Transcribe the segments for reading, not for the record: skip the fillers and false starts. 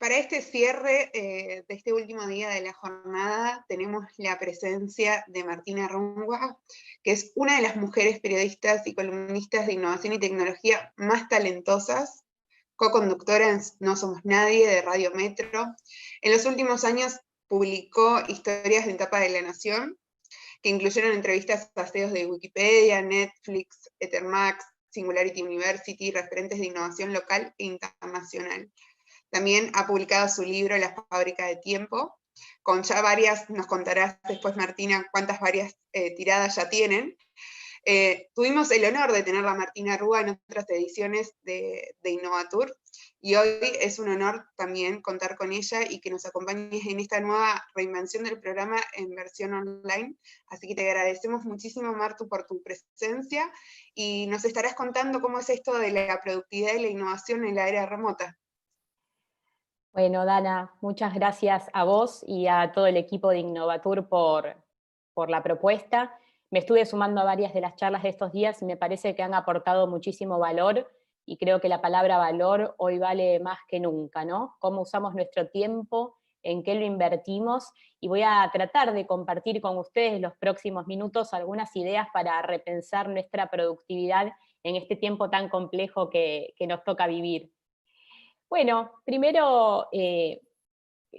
Para este cierre de este último día de la jornada tenemos la presencia de Martina Rungua, que es una de las mujeres periodistas y columnistas de innovación y tecnología más talentosas, co-conductora en No Somos Nadie de Radio Metro. En los últimos años publicó historias en tapa de La Nación, que incluyeron entrevistas a CEOs de Wikipedia, Netflix, Ethermax, Singularity University, referentes de innovación local e internacional. También ha publicado su libro La fábrica de tiempo, con ya varias, nos contarás después Martina cuántas varias tiradas ya tienen. Tuvimos el honor de tener a Martina Rúa en otras ediciones de Innovatur, y hoy es un honor también contar con ella y que nos acompañes en esta nueva reinvención del programa en versión online. Así que te agradecemos muchísimo, Martu, por tu presencia, y nos estarás contando cómo es esto de la productividad y la innovación en la era remota. Bueno, Dana, muchas gracias a vos y a todo el equipo de Innovatur por la propuesta. Me estuve sumando a varias de las charlas de estos días y me parece que han aportado muchísimo valor, y creo que la palabra valor hoy vale más que nunca, ¿no? Cómo usamos nuestro tiempo, en qué lo invertimos, y voy a tratar de compartir con ustedes los próximos minutos algunas ideas para repensar nuestra productividad en este tiempo tan complejo que nos toca vivir. Bueno, primero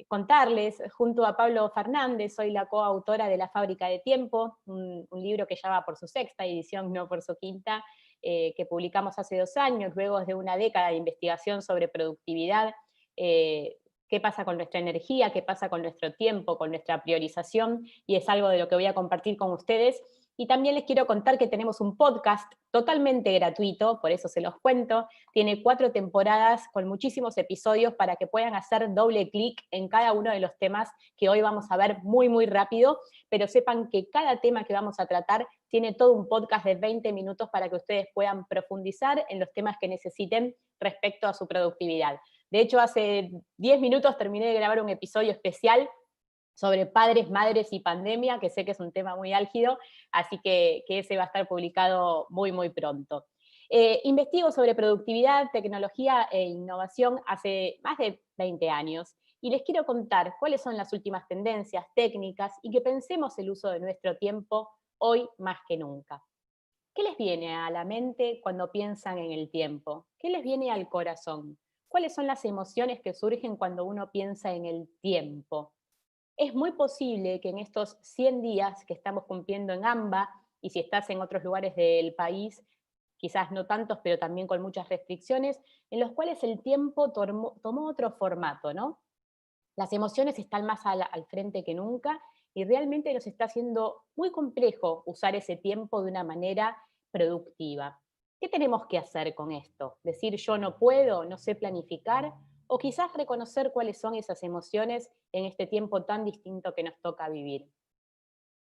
contarles, junto a Pablo Fernández, soy la coautora de La fábrica de tiempo, un libro que ya va por su sexta edición, no por su quinta, que publicamos hace 2 años, luego de una década de investigación sobre productividad, qué pasa con nuestra energía, qué pasa con nuestro tiempo, con nuestra priorización, y es algo de lo que voy a compartir con ustedes. Y también les quiero contar que tenemos un podcast totalmente gratuito, por eso se los cuento. Tiene 4 temporadas con muchísimos episodios para que puedan hacer doble clic en cada uno de los temas que hoy vamos a ver muy, muy rápido, pero sepan que cada tema que vamos a tratar tiene todo un podcast de 20 minutos para que ustedes puedan profundizar en los temas que necesiten respecto a su productividad. De hecho, hace 10 minutos terminé de grabar un episodio especial sobre padres, madres y pandemia, que sé que es un tema muy álgido, así que ese va a estar publicado muy, muy pronto. Investigo sobre productividad, tecnología e innovación hace más de 20 años, y les quiero contar cuáles son las últimas tendencias, técnicas, y que pensemos el uso de nuestro tiempo hoy más que nunca. ¿Qué les viene a la mente cuando piensan en el tiempo? ¿Qué les viene al corazón? ¿Cuáles son las emociones que surgen cuando uno piensa en el tiempo? Es muy posible que en estos 100 días que estamos cumpliendo en AMBA, y si estás en otros lugares del país, quizás no tantos, pero también con muchas restricciones, en los cuales el tiempo tomó otro formato, ¿no? Las emociones están más al frente que nunca, y realmente nos está haciendo muy complejo usar ese tiempo de una manera productiva. ¿Qué tenemos que hacer con esto? ¿Decir yo no puedo, no sé planificar? O quizás reconocer cuáles son esas emociones en este tiempo tan distinto que nos toca vivir.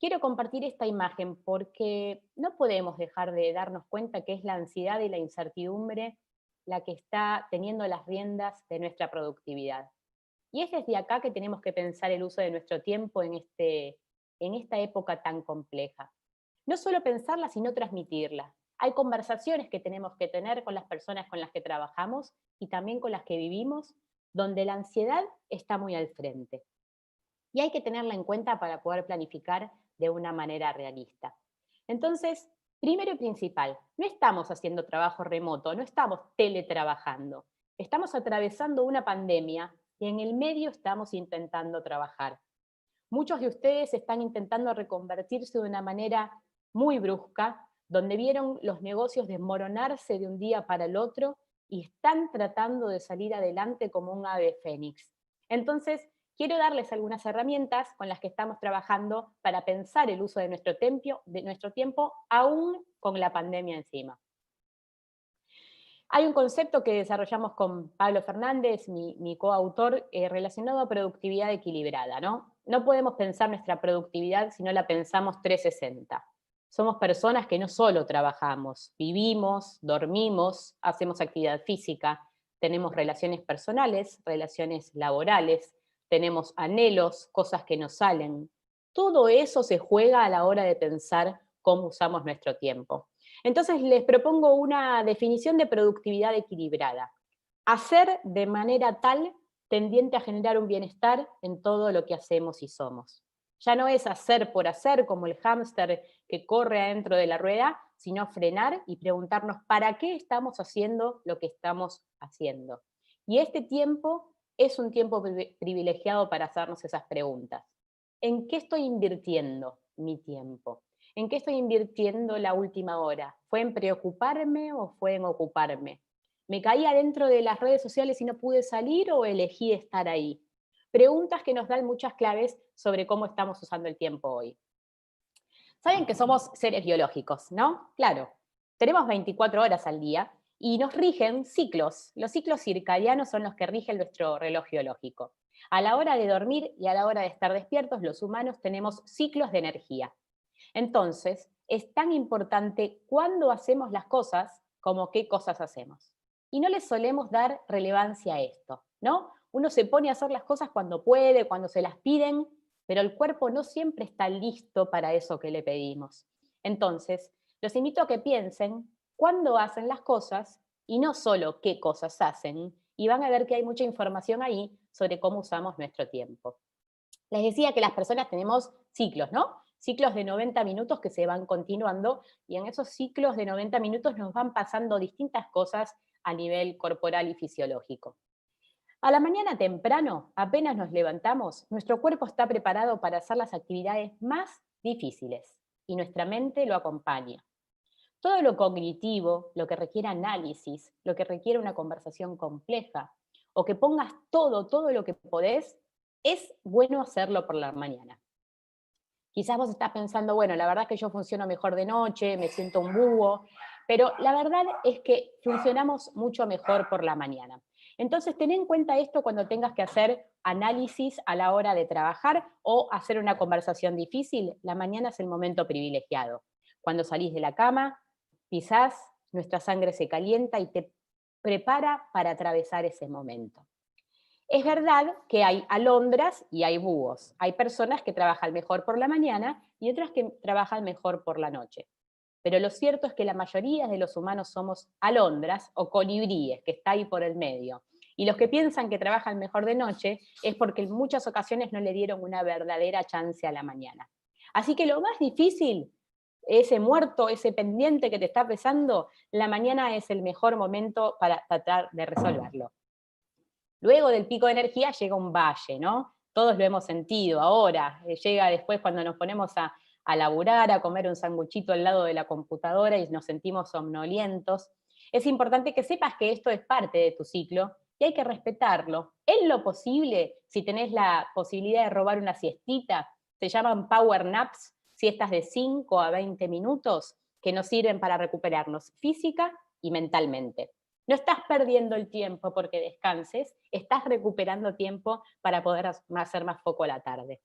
Quiero compartir esta imagen porque no podemos dejar de darnos cuenta que es la ansiedad y la incertidumbre la que está teniendo las riendas de nuestra productividad. Y es desde acá que tenemos que pensar el uso de nuestro tiempo en esta época tan compleja. No solo pensarla, sino transmitirla. Hay conversaciones que tenemos que tener con las personas con las que trabajamos y también con las que vivimos, donde la ansiedad está muy al frente. Y hay que tenerla en cuenta para poder planificar de una manera realista. Entonces, primero y principal, no estamos haciendo trabajo remoto, no estamos teletrabajando. Estamos atravesando una pandemia y en el medio estamos intentando trabajar. Muchos de ustedes están intentando reconvertirse de una manera muy brusca, donde vieron los negocios desmoronarse de un día para el otro y están tratando de salir adelante como un ave fénix. Entonces, quiero darles algunas herramientas con las que estamos trabajando para pensar el uso de nuestro tiempo, aún con la pandemia encima. Hay un concepto que desarrollamos con Pablo Fernández, mi coautor, relacionado a productividad equilibrada, ¿no? No podemos pensar nuestra productividad si no la pensamos 360. Somos personas que no solo trabajamos, vivimos, dormimos, hacemos actividad física, tenemos relaciones personales, relaciones laborales, tenemos anhelos, cosas que nos salen. Todo eso se juega a la hora de pensar cómo usamos nuestro tiempo. Entonces les propongo una definición de productividad equilibrada. Hacer de manera tal tendiente a generar un bienestar en todo lo que hacemos y somos. Ya no es hacer por hacer como el hámster que corre adentro de la rueda, sino frenar y preguntarnos para qué estamos haciendo lo que estamos haciendo. Y este tiempo es un tiempo privilegiado para hacernos esas preguntas. ¿En qué estoy invirtiendo mi tiempo? ¿En qué estoy invirtiendo la última hora? ¿Fue en preocuparme o fue en ocuparme? ¿Me caí adentro de las redes sociales y no pude salir o elegí estar ahí? Preguntas que nos dan muchas claves sobre cómo estamos usando el tiempo hoy. Saben que somos seres biológicos, ¿no? Claro, tenemos 24 horas al día y nos rigen ciclos. Los ciclos circadianos son los que rigen nuestro reloj biológico. A la hora de dormir y a la hora de estar despiertos, los humanos tenemos ciclos de energía. Entonces, es tan importante cuándo hacemos las cosas como qué cosas hacemos. Y no le solemos dar relevancia a esto, ¿no? Uno se pone a hacer las cosas cuando puede, cuando se las piden, pero el cuerpo no siempre está listo para eso que le pedimos. Entonces, los invito a que piensen cuándo hacen las cosas y no solo qué cosas hacen, y van a ver que hay mucha información ahí sobre cómo usamos nuestro tiempo. Les decía que las personas tenemos ciclos, ¿no? Ciclos de 90 minutos que se van continuando y en esos ciclos de 90 minutos nos van pasando distintas cosas a nivel corporal y fisiológico. A la mañana temprano, apenas nos levantamos, nuestro cuerpo está preparado para hacer las actividades más difíciles y nuestra mente lo acompaña. Todo lo cognitivo, lo que requiere análisis, lo que requiere una conversación compleja, o que pongas todo lo que podés, es bueno hacerlo por la mañana. Quizás vos estás pensando, bueno, la verdad es que yo funciono mejor de noche, me siento un búho, pero la verdad es que funcionamos mucho mejor por la mañana. Entonces, ten en cuenta esto cuando tengas que hacer análisis a la hora de trabajar o hacer una conversación difícil. La mañana es el momento privilegiado. Cuando salís de la cama, quizás nuestra sangre se calienta y te prepara para atravesar ese momento. Es verdad que hay alondras y hay búhos. Hay personas que trabajan mejor por la mañana y otras que trabajan mejor por la noche. Pero lo cierto es que la mayoría de los humanos somos alondras o colibríes, que está ahí por el medio. Y los que piensan que trabajan mejor de noche es porque en muchas ocasiones no le dieron una verdadera chance a la mañana. Así que lo más difícil, ese muerto, ese pendiente que te está pesando, la mañana es el mejor momento para tratar de resolverlo. Luego del pico de energía llega un valle, ¿no? Todos lo hemos sentido ahora, llega después cuando nos ponemos a laburar, a comer un sanguchito al lado de la computadora y nos sentimos somnolientos. Es importante que sepas que esto es parte de tu ciclo y hay que respetarlo. En lo posible, si tenés la posibilidad de robar una siestita, se llaman power naps, siestas de 5 a 20 minutos, que nos sirven para recuperarnos física y mentalmente. No estás perdiendo el tiempo porque descanses, estás recuperando tiempo para poder hacer más foco a la tarde.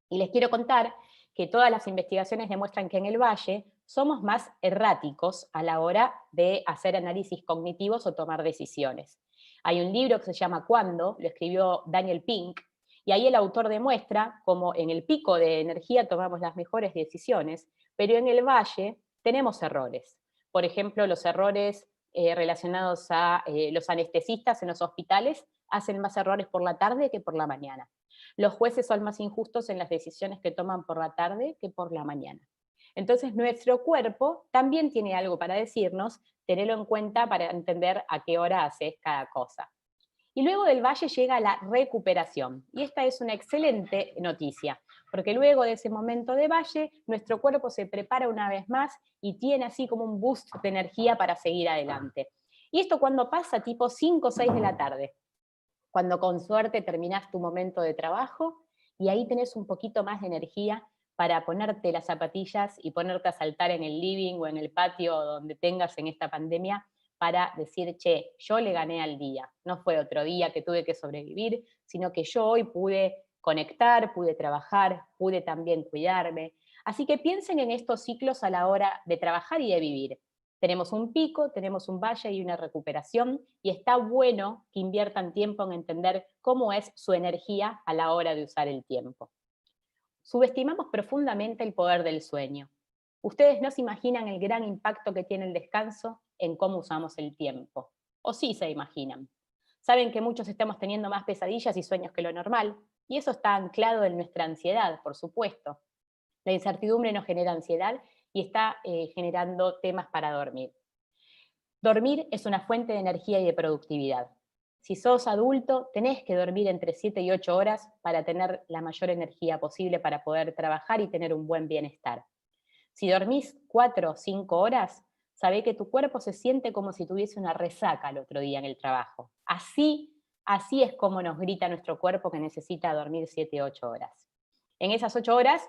Y les quiero contar que todas las investigaciones demuestran que en el valle somos más erráticos a la hora de hacer análisis cognitivos o tomar decisiones. Hay un libro que se llama ¿Cuándo? Lo escribió Daniel Pink, y ahí el autor demuestra cómo en el pico de energía tomamos las mejores decisiones, pero en el valle tenemos errores. Por ejemplo, los errores relacionados a los anestesistas en los hospitales hacen más errores por la tarde que por la mañana. Los jueces son más injustos en las decisiones que toman por la tarde que por la mañana. Entonces, nuestro cuerpo también tiene algo para decirnos, tenerlo en cuenta para entender a qué hora haces cada cosa. Y luego del valle llega la recuperación. Y esta es una excelente noticia, porque luego de ese momento de valle, nuestro cuerpo se prepara una vez más y tiene así como un boost de energía para seguir adelante. Y esto cuando pasa tipo 5 o 6 de la tarde, cuando con suerte terminás tu momento de trabajo y ahí tenés un poquito más de energía para ponerte las zapatillas y ponerte a saltar en el living o en el patio donde tengas en esta pandemia para decir, che, yo le gané al día. No fue otro día que tuve que sobrevivir, sino que yo hoy pude conectar, pude trabajar, pude también cuidarme. Así que piensen en estos ciclos a la hora de trabajar y de vivir. Tenemos un pico, tenemos un valle y una recuperación, y está bueno que inviertan tiempo en entender cómo es su energía a la hora de usar el tiempo. Subestimamos profundamente el poder del sueño. Ustedes no se imaginan el gran impacto que tiene el descanso en cómo usamos el tiempo. O sí se imaginan. Saben que muchos estamos teniendo más pesadillas y sueños que lo normal, y eso está anclado en nuestra ansiedad, por supuesto. La incertidumbre nos genera ansiedad y está generando temas para dormir. Dormir es una fuente de energía y de productividad. Si sos adulto, tenés que dormir entre 7 y 8 horas para tener la mayor energía posible para poder trabajar y tener un buen bienestar. Si dormís 4 o 5 horas, sabé que tu cuerpo se siente como si tuviese una resaca el otro día en el trabajo. Así es como nos grita nuestro cuerpo que necesita dormir 7 o 8 horas. En esas 8 horas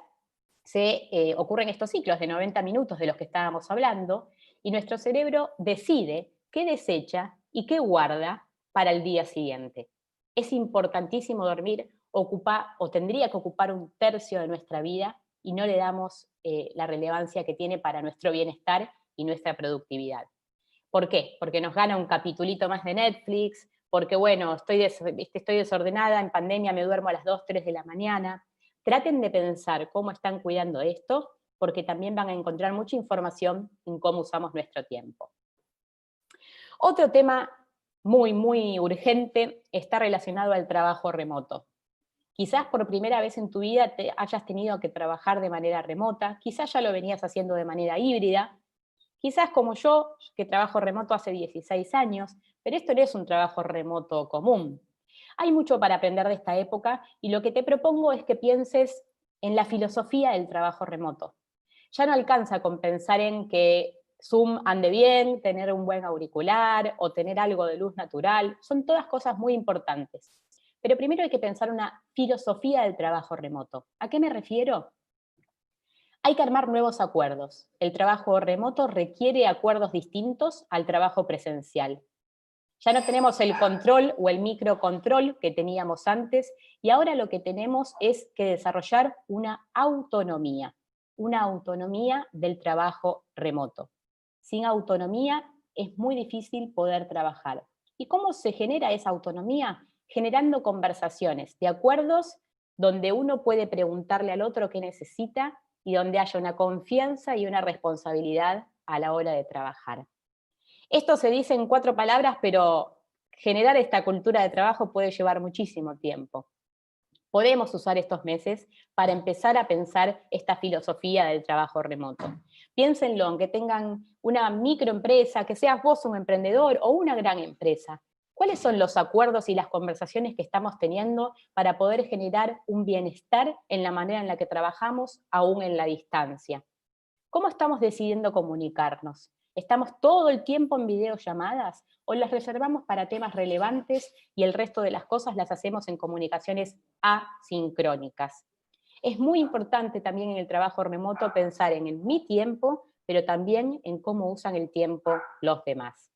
se ocurren estos ciclos de 90 minutos de los que estábamos hablando, y nuestro cerebro decide qué desecha y qué guarda para el día siguiente. Es importantísimo dormir, ocupa o tendría que ocupar un tercio de nuestra vida y no le damos la relevancia que tiene para nuestro bienestar y nuestra productividad. ¿Por qué? Porque nos gana un capitulito más de Netflix, porque bueno, estoy desordenada, en pandemia me duermo a las 2, 3 de la mañana. Traten de pensar cómo están cuidando esto, porque también van a encontrar mucha información en cómo usamos nuestro tiempo. Otro tema muy, muy urgente está relacionado al trabajo remoto. Quizás por primera vez en tu vida hayas tenido que trabajar de manera remota, quizás ya lo venías haciendo de manera híbrida, quizás como yo, que trabajo remoto hace 16 años, pero esto no es un trabajo remoto común. Hay mucho para aprender de esta época y lo que te propongo es que pienses en la filosofía del trabajo remoto. Ya no alcanza con pensar en que Zoom ande bien, tener un buen auricular o tener algo de luz natural, son todas cosas muy importantes. Pero primero hay que pensar una filosofía del trabajo remoto. ¿A qué me refiero? Hay que armar nuevos acuerdos. El trabajo remoto requiere acuerdos distintos al trabajo presencial. Ya no tenemos el control o el microcontrol que teníamos antes, y ahora lo que tenemos es que desarrollar una autonomía del trabajo remoto. Sin autonomía es muy difícil poder trabajar. ¿Y cómo se genera esa autonomía? Generando conversaciones, de acuerdos donde uno puede preguntarle al otro qué necesita y donde haya una confianza y una responsabilidad a la hora de trabajar. Esto se dice en 4 palabras, pero generar esta cultura de trabajo puede llevar muchísimo tiempo. Podemos usar estos meses para empezar a pensar esta filosofía del trabajo remoto. Piénsenlo, aunque tengan una microempresa, que seas vos un emprendedor o una gran empresa. ¿Cuáles son los acuerdos y las conversaciones que estamos teniendo para poder generar un bienestar en la manera en la que trabajamos, aún en la distancia? ¿Cómo estamos decidiendo comunicarnos? ¿Estamos todo el tiempo en videollamadas o las reservamos para temas relevantes y el resto de las cosas las hacemos en comunicaciones asincrónicas? Es muy importante también en el trabajo remoto pensar en mi tiempo, pero también en cómo usan el tiempo los demás.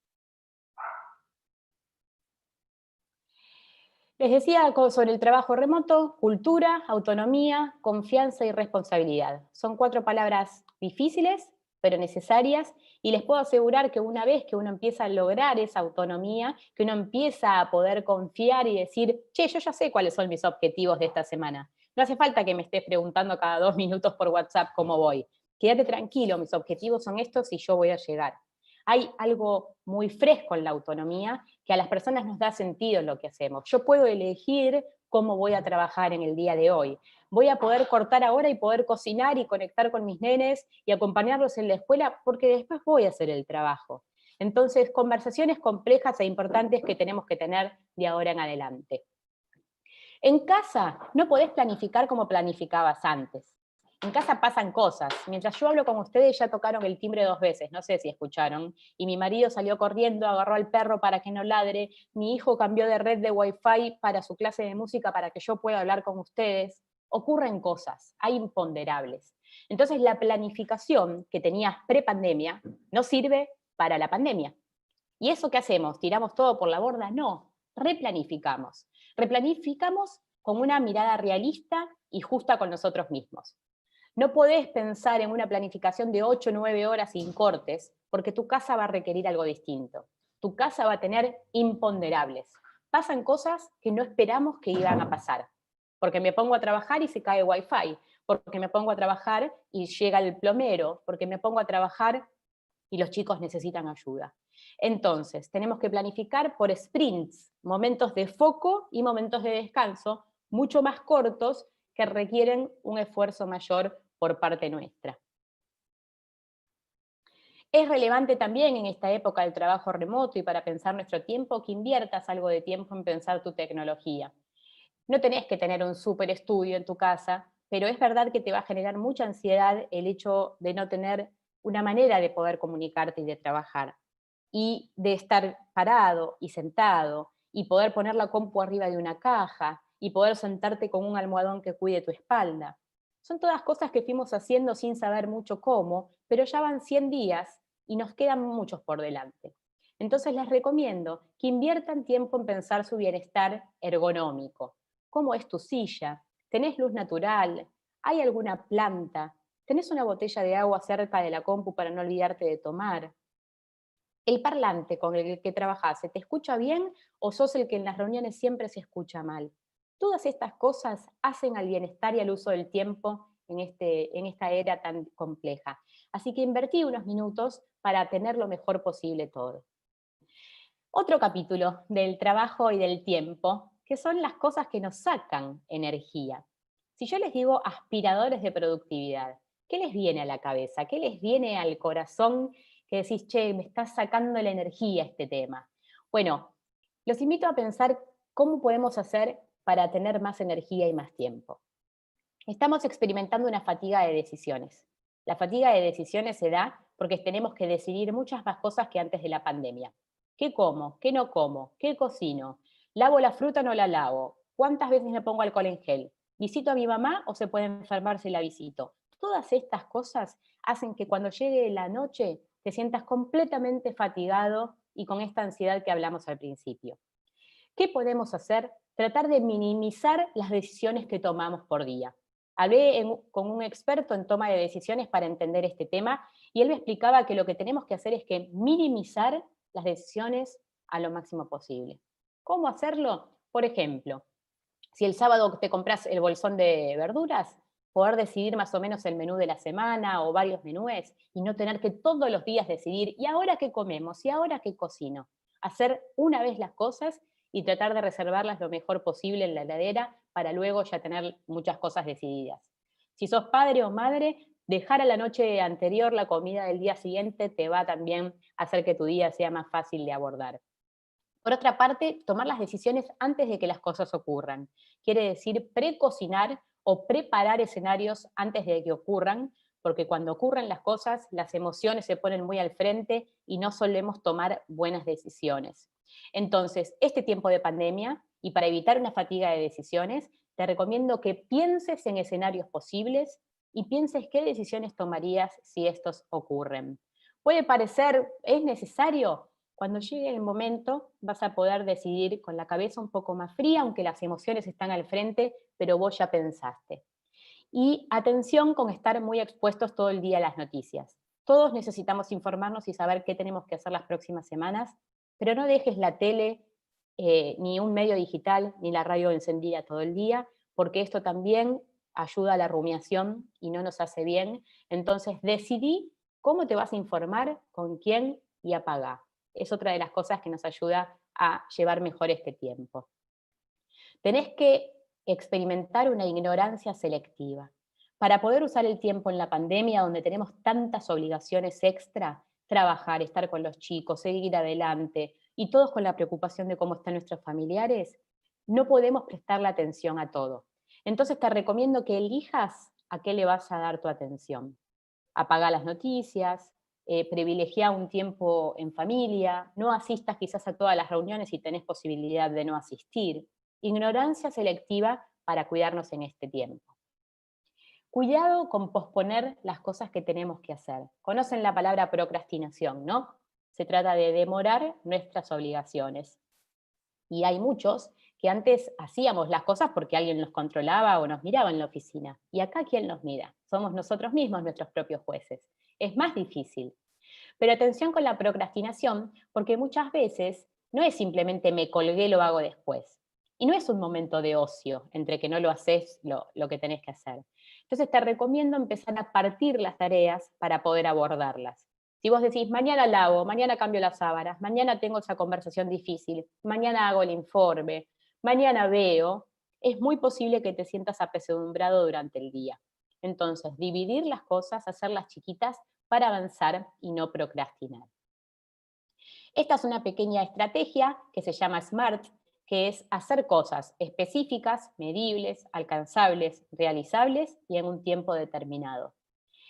Les decía sobre el trabajo remoto: cultura, autonomía, confianza y responsabilidad. Son 4 palabras difíciles, pero necesarias, y les puedo asegurar que una vez que uno empieza a lograr esa autonomía, que uno empieza a poder confiar y decir, che, yo ya sé cuáles son mis objetivos de esta semana. No hace falta que me estés preguntando cada 2 minutos por WhatsApp cómo voy. Quédate tranquilo, mis objetivos son estos y yo voy a llegar. Hay algo muy fresco en la autonomía que a las personas nos da sentido en lo que hacemos. Yo puedo elegir cómo voy a trabajar en el día de hoy. Voy a poder cortar ahora y poder cocinar y conectar con mis nenes y acompañarlos en la escuela porque después voy a hacer el trabajo. Entonces, conversaciones complejas e importantes que tenemos que tener de ahora en adelante. En casa no podés planificar como planificabas antes. En casa pasan cosas. Mientras yo hablo con ustedes ya tocaron el timbre 2 veces, no sé si escucharon, y mi marido salió corriendo, agarró al perro para que no ladre, mi hijo cambió de red de Wi-Fi para su clase de música para que yo pueda hablar con ustedes. Ocurren cosas, hay imponderables. Entonces la planificación que tenías pre-pandemia no sirve para la pandemia. ¿Y eso qué hacemos? ¿Tiramos todo por la borda? No, replanificamos. Replanificamos con una mirada realista y justa con nosotros mismos. No podés pensar en una planificación de 8 o 9 horas sin cortes, porque tu casa va a requerir algo distinto. Tu casa va a tener imponderables. Pasan cosas que no esperamos que iban a pasar. Porque me pongo a trabajar y se cae Wi-Fi. Porque me pongo a trabajar y llega el plomero. Porque me pongo a trabajar y los chicos necesitan ayuda. Entonces, tenemos que planificar por sprints, momentos de foco y momentos de descanso, mucho más cortos, que requieren un esfuerzo mayor por parte nuestra. Es relevante también en esta época del trabajo remoto y para pensar nuestro tiempo que inviertas algo de tiempo en pensar tu tecnología. No tenés que tener un súper estudio en tu casa, pero es verdad que te va a generar mucha ansiedad el hecho de no tener una manera de poder comunicarte y de trabajar, y de estar parado y sentado, y poder poner la compu arriba de una caja, y poder sentarte con un almohadón que cuide tu espalda. Son todas cosas que fuimos haciendo sin saber mucho cómo, pero ya van 100 días y nos quedan muchos por delante. Entonces les recomiendo que inviertan tiempo en pensar su bienestar ergonómico. ¿Cómo es tu silla? ¿Tenés luz natural? ¿Hay alguna planta? ¿Tenés una botella de agua cerca de la compu para no olvidarte de tomar? ¿El parlante con el que trabajás se te escucha bien o sos el que en las reuniones siempre se escucha mal? Todas estas cosas hacen al bienestar y al uso del tiempo en esta era tan compleja. Así que invertí unos minutos para tener lo mejor posible todo. Otro capítulo del trabajo y del tiempo, que son las cosas que nos sacan energía. Si yo les digo aspiradores de productividad, ¿qué les viene a la cabeza? ¿Qué les viene al corazón que decís, che, me está sacando la energía este tema? Bueno, los invito a pensar cómo podemos hacer para tener más energía y más tiempo. Estamos experimentando una fatiga de decisiones. La fatiga de decisiones se da porque tenemos que decidir muchas más cosas que antes de la pandemia. ¿Qué como? ¿Qué no como? ¿Qué cocino? ¿Lavo la fruta o no la lavo? ¿Cuántas veces me pongo alcohol en gel? ¿Visito a mi mamá o se puede enfermar si la visito? Todas estas cosas hacen que cuando llegue la noche te sientas completamente fatigado y con esta ansiedad que hablamos al principio. ¿Qué podemos hacer? Tratar de minimizar las decisiones que tomamos por día. Hablé con un experto en toma de decisiones para entender este tema y él me explicaba que lo que tenemos que hacer es que minimizar las decisiones a lo máximo posible. ¿Cómo hacerlo? Por ejemplo, si el sábado te compras el bolsón de verduras, poder decidir más o menos el menú de la semana o varios menúes y no tener que todos los días decidir, ¿y ahora qué comemos? ¿Y ahora qué cocino? Hacer una vez las cosas y tratar de reservarlas lo mejor posible en la heladera para luego ya tener muchas cosas decididas. Si sos padre o madre, dejar a la noche anterior la comida del día siguiente te va también a hacer que tu día sea más fácil de abordar. Por otra parte, tomar las decisiones antes de que las cosas ocurran. Quiere decir precocinar o preparar escenarios antes de que ocurran, porque cuando ocurren las cosas, las emociones se ponen muy al frente y no solemos tomar buenas decisiones. Entonces, este tiempo de pandemia, y para evitar una fatiga de decisiones, te recomiendo que pienses en escenarios posibles y pienses qué decisiones tomarías si estos ocurren. Puede parecer, ¿es necesario? Cuando llegue el momento vas a poder decidir con la cabeza un poco más fría, aunque las emociones están al frente, pero vos ya pensaste. Y atención con estar muy expuestos todo el día a las noticias. Todos necesitamos informarnos y saber qué tenemos que hacer las próximas semanas, pero no dejes la tele, ni un medio digital, ni la radio encendida todo el día, porque esto también ayuda a la rumiación y no nos hace bien. Entonces decidí cómo te vas a informar, con quién y apaga. Es otra de las cosas que nos ayuda a llevar mejor este tiempo. Tenés que experimentar una ignorancia selectiva. Para poder usar el tiempo en la pandemia, donde tenemos tantas obligaciones extra, trabajar, estar con los chicos, seguir adelante, y todos con la preocupación de cómo están nuestros familiares, no podemos prestarle atención a todo. Entonces te recomiendo que elijas a qué le vas a dar tu atención. Apaga las noticias, privilegia un tiempo en familia, no asistas quizás a todas las reuniones si tenés posibilidad de no asistir. Ignorancia selectiva para cuidarnos en este tiempo. Cuidado con posponer las cosas que tenemos que hacer. Conocen la palabra procrastinación, ¿no? Se trata de demorar nuestras obligaciones. Y hay muchos que antes hacíamos las cosas porque alguien nos controlaba o nos miraba en la oficina. Y acá, ¿quién nos mira? Somos nosotros mismos nuestros propios jueces. Es más difícil. Pero atención con la procrastinación, porque muchas veces no es simplemente me colgué, lo hago después. Y no es un momento de ocio entre que no lo haces lo que tenés que hacer. Entonces te recomiendo empezar a partir las tareas para poder abordarlas. Si vos decís, mañana lavo, mañana cambio las sábanas, mañana tengo esa conversación difícil, mañana hago el informe, mañana veo, es muy posible que te sientas apesadumbrado durante el día. Entonces, dividir las cosas, hacerlas chiquitas para avanzar y no procrastinar. Esta es una pequeña estrategia que se llama SMART, que es hacer cosas específicas, medibles, alcanzables, realizables y en un tiempo determinado.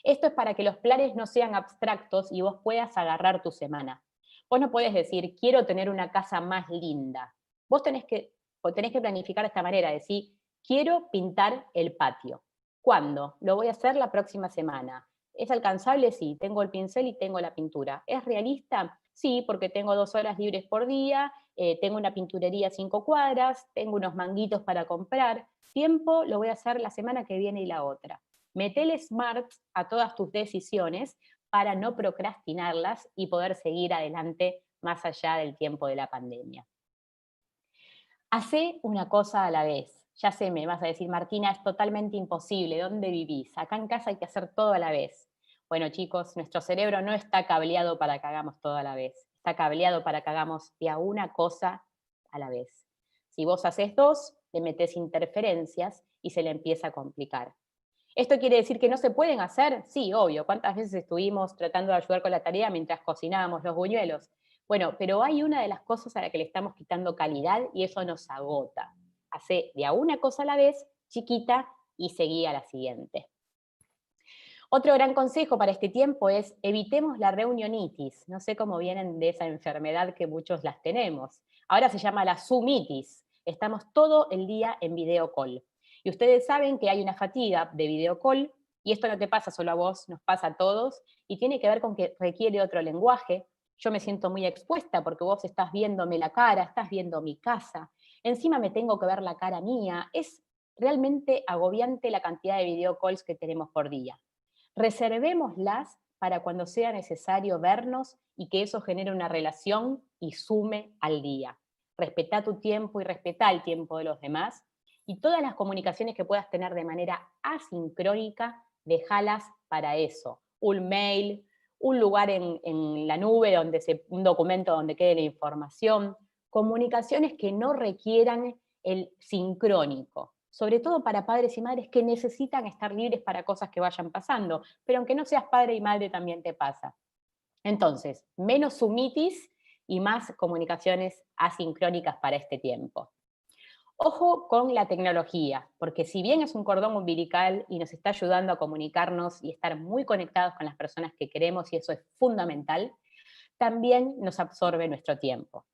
Esto es para que los planes no sean abstractos y vos puedas agarrar tu semana. Vos no podés decir, quiero tener una casa más linda. Vos tenés que planificar de esta manera, decir, quiero pintar el patio. ¿Cuándo? Lo voy a hacer la próxima semana. ¿Es alcanzable? Sí, tengo el pincel y tengo la pintura. ¿Es realista? Sí, porque tengo 2 horas libres por día, tengo una pinturería a 5 cuadras, tengo unos manguitos para comprar. Tiempo lo voy a hacer la semana que viene y la otra. Metele SMART a todas tus decisiones para no procrastinarlas y poder seguir adelante más allá del tiempo de la pandemia. Hacé una cosa a la vez. Ya sé, me vas a decir, Martina, es totalmente imposible. ¿Dónde vivís? Acá en casa hay que hacer todo a la vez. Bueno, chicos, nuestro cerebro no está cableado para que hagamos todo a la vez. Está cableado para que hagamos de a una cosa a la vez. Si vos haces 2, le metés interferencias y se le empieza a complicar. ¿Esto quiere decir que no se pueden hacer? Sí, obvio. ¿Cuántas veces estuvimos tratando de ayudar con la tarea mientras cocinábamos los buñuelos? Bueno, pero hay una de las cosas a la que le estamos quitando calidad y eso nos agota. Hacé de a una cosa a la vez, chiquita, y seguí a la siguiente. Otro gran consejo para este tiempo es evitemos la reunionitis. No sé cómo vienen de esa enfermedad que muchos las tenemos. Ahora se llama la Zoomitis. Estamos todo el día en video call. Y ustedes saben que hay una fatiga de video call, y esto no te pasa solo a vos, nos pasa a todos, y tiene que ver con que requiere otro lenguaje. Yo me siento muy expuesta porque vos estás viéndome la cara, estás viendo mi casa, encima me tengo que ver la cara mía. Es realmente agobiante la cantidad de video calls que tenemos por día. Reservémoslas para cuando sea necesario vernos y que eso genere una relación y sume al día. Respetá tu tiempo y respetá el tiempo de los demás. Y todas las comunicaciones que puedas tener de manera asincrónica, déjalas para eso. Un mail, un lugar en la nube, un documento donde quede la información. Comunicaciones que no requieran el sincrónico, sobre todo para padres y madres que necesitan estar libres para cosas que vayan pasando, pero aunque no seas padre y madre también te pasa. Entonces, menos Zoomitis y más comunicaciones asincrónicas para este tiempo. Ojo con la tecnología, porque si bien es un cordón umbilical y nos está ayudando a comunicarnos y estar muy conectados con las personas que queremos, y eso es fundamental, también nos absorbe nuestro tiempo.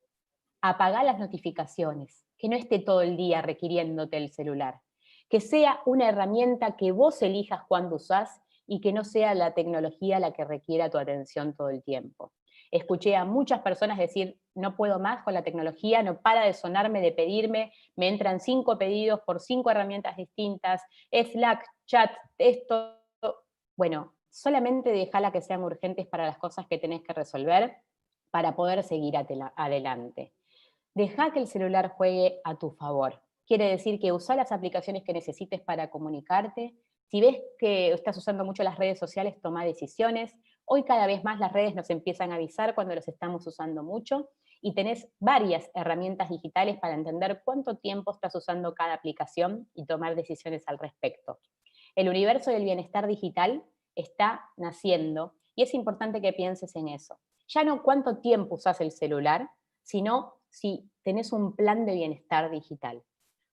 Apagá las notificaciones, que no esté todo el día requiriéndote el celular, que sea una herramienta que vos elijas cuándo usás y que no sea la tecnología la que requiera tu atención todo el tiempo. Escuché a muchas personas decir, no puedo más con la tecnología, no para de sonarme, de pedirme, me entran 5 pedidos por 5 herramientas distintas, Slack, chat, esto. Bueno, solamente dejala que sean urgentes para las cosas que tenés que resolver para poder seguir adelante. Deja que el celular juegue a tu favor. Quiere decir que usa las aplicaciones que necesites para comunicarte. Si ves que estás usando mucho las redes sociales, toma decisiones. Hoy cada vez más las redes nos empiezan a avisar cuando los estamos usando mucho y tenés varias herramientas digitales para entender cuánto tiempo estás usando cada aplicación y tomar decisiones al respecto. El universo del bienestar digital está naciendo y es importante que pienses en eso. Ya no cuánto tiempo usas el celular, sino si tenés un plan de bienestar digital.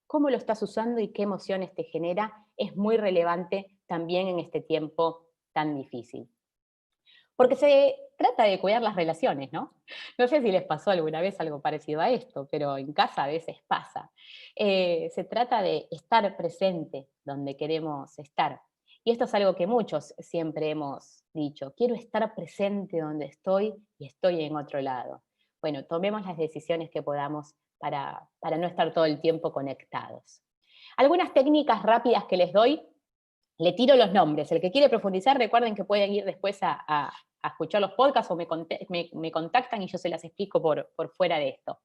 Cómo lo estás usando y qué emociones te genera es muy relevante también en este tiempo tan difícil. Porque se trata de cuidar las relaciones, ¿no? No sé si les pasó alguna vez algo parecido a esto, pero en casa a veces pasa. Se trata de estar presente donde queremos estar. Y esto es algo que muchos siempre hemos dicho, quiero estar presente donde estoy y estoy en otro lado. Bueno, tomemos las decisiones que podamos para no estar todo el tiempo conectados. Algunas técnicas rápidas que les doy, le tiro los nombres. El que quiere profundizar, recuerden que pueden ir después a a escuchar los podcasts o me contactan y yo se las explico por fuera de esto.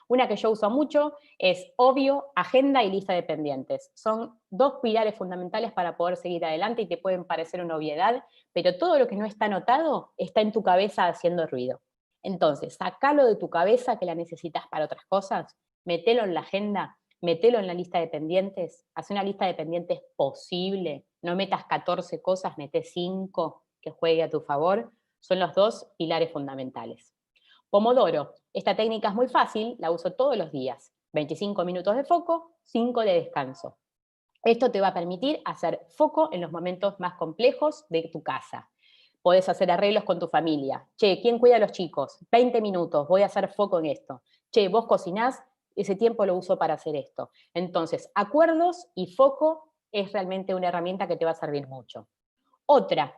Una que yo uso mucho es Obvio, agenda y lista de pendientes. Son dos pilares fundamentales para poder seguir adelante y te pueden parecer una obviedad, pero todo lo que no está anotado está en tu cabeza haciendo ruido. Entonces, sacalo de tu cabeza que la necesitas para otras cosas, metelo en la agenda, metelo en la lista de pendientes, haz una lista de pendientes posible, no metas 14 cosas, mete 5 que juegue a tu favor, son los dos pilares fundamentales. Pomodoro, esta técnica es muy fácil, la uso todos los días, 25 minutos de foco, 5 de descanso. Esto te va a permitir hacer foco en los momentos más complejos de tu casa. Podés hacer arreglos con tu familia. Che, ¿quién cuida a los chicos? 20 minutos, voy a hacer foco en esto. Che, vos cocinás, ese tiempo lo uso para hacer esto. Entonces, acuerdos y foco es realmente una herramienta que te va a servir mucho. Otra,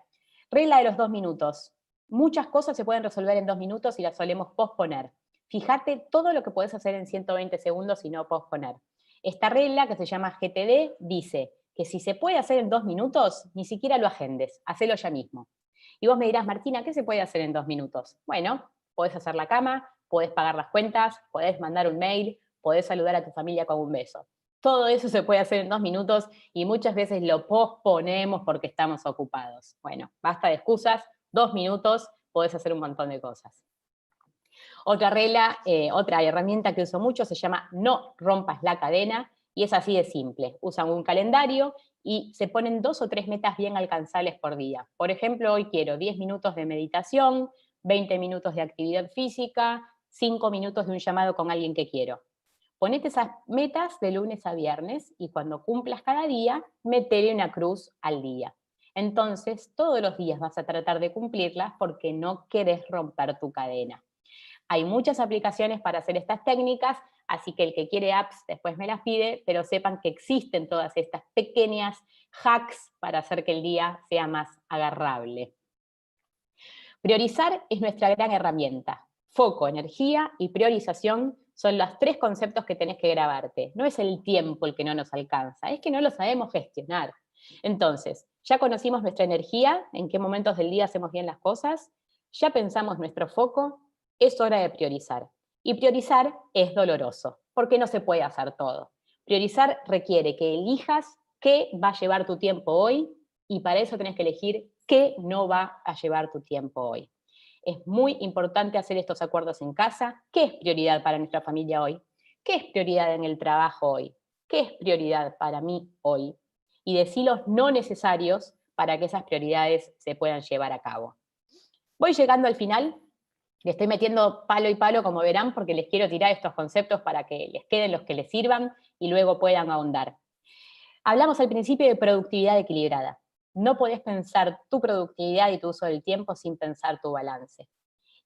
regla de los 2 minutos. Muchas cosas se pueden resolver en 2 minutos y las solemos posponer. Fíjate todo lo que podés hacer en 120 segundos y no posponer. Esta regla, que se llama GTD, dice que si se puede hacer en 2 minutos, ni siquiera lo agendes, hacelo ya mismo. Y vos me dirás, Martina, ¿qué se puede hacer en 2 minutos? Bueno, podés hacer la cama, podés pagar las cuentas, podés mandar un mail, podés saludar a tu familia con un beso. Todo eso se puede hacer en 2 minutos y muchas veces lo posponemos porque estamos ocupados. Bueno, basta de excusas, 2 minutos, podés hacer un montón de cosas. Otra regla, otra herramienta que uso mucho se llama no rompas la cadena, y es así de simple. Usan un calendario y se ponen 2 o 3 metas bien alcanzables por día. Por ejemplo, hoy quiero 10 minutos de meditación, 20 minutos de actividad física, 5 minutos de un llamado con alguien que quiero. Ponete esas metas de lunes a viernes y cuando cumplas cada día, metele una cruz al día. Entonces, todos los días vas a tratar de cumplirlas porque no querés romper tu cadena. Hay muchas aplicaciones para hacer estas técnicas, así que el que quiere apps después me las pide, pero sepan que existen todas estas pequeñas hacks para hacer que el día sea más agarrable. Priorizar es nuestra gran herramienta. Foco, energía y priorización son los 3 conceptos que tenés que grabarte. No es el tiempo el que no nos alcanza, es que no lo sabemos gestionar. Entonces, ya conocimos nuestra energía, en qué momentos del día hacemos bien las cosas, ya pensamos nuestro foco, es hora de priorizar. Y priorizar es doloroso, porque no se puede hacer todo. Priorizar requiere que elijas qué va a llevar tu tiempo hoy, y para eso tenés que elegir qué no va a llevar tu tiempo hoy. Es muy importante hacer estos acuerdos en casa. ¿Qué es prioridad para nuestra familia hoy? ¿Qué es prioridad en el trabajo hoy? ¿Qué es prioridad para mí hoy? Y decí los no necesarios para que esas prioridades se puedan llevar a cabo. Voy llegando al final. Le estoy metiendo palo y palo, como verán, porque les quiero tirar estos conceptos para que les queden los que les sirvan y luego puedan ahondar. Hablamos al principio de productividad equilibrada. No podés pensar tu productividad y tu uso del tiempo sin pensar tu balance.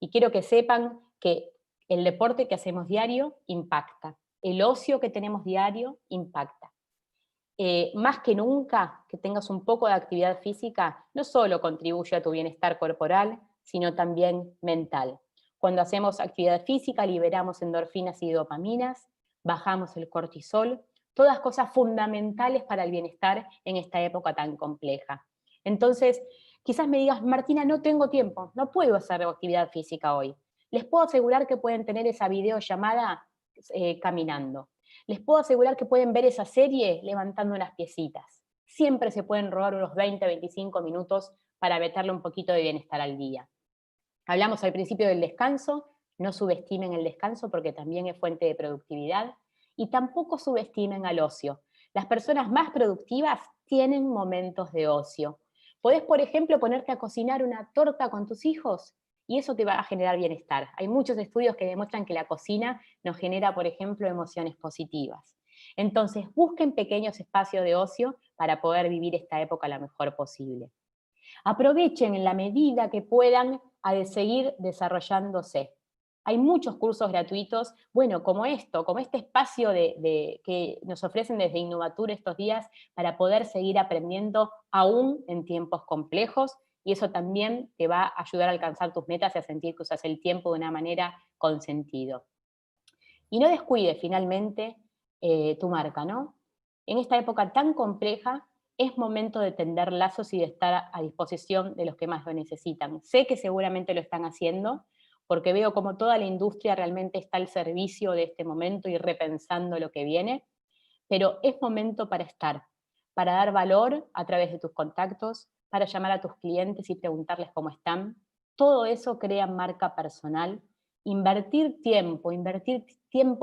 Y quiero que sepan que el deporte que hacemos diario impacta. El ocio que tenemos diario impacta. Más que nunca, que tengas un poco de actividad física, no solo contribuye a tu bienestar corporal, sino también mental. Cuando hacemos actividad física, liberamos endorfinas y dopaminas, bajamos el cortisol, todas cosas fundamentales para el bienestar en esta época tan compleja. Entonces, quizás me digas, Martina, no tengo tiempo, no puedo hacer actividad física hoy. Les puedo asegurar que pueden tener esa videollamada caminando. Les puedo asegurar que pueden ver esa serie levantando unas piecitas. Siempre se pueden robar unos 20, 25 minutos para meterle un poquito de bienestar al día. Hablamos al principio del descanso, no subestimen el descanso porque también es fuente de productividad, y tampoco subestimen al ocio. Las personas más productivas tienen momentos de ocio. Podés, por ejemplo, ponerte a cocinar una torta con tus hijos y eso te va a generar bienestar. Hay muchos estudios que demuestran que la cocina nos genera, por ejemplo, emociones positivas. Entonces, busquen pequeños espacios de ocio para poder vivir esta época lo mejor posible. Aprovechen en la medida que puedan a seguir desarrollándose. Hay muchos cursos gratuitos, bueno, como esto, como este espacio que nos ofrecen desde Innovatur estos días para poder seguir aprendiendo aún en tiempos complejos, y eso también te va a ayudar a alcanzar tus metas y a sentir que usas el tiempo de una manera con sentido. Y no descuides finalmente tu marca, ¿no? En esta época tan compleja, es momento de tender lazos y de estar a disposición de los que más lo necesitan. Sé que seguramente lo están haciendo, porque veo como toda la industria realmente está al servicio de este momento y repensando lo que viene, pero es momento para estar, para dar valor a través de tus contactos, para llamar a tus clientes y preguntarles cómo están. Todo eso crea marca personal. Invertir tiempo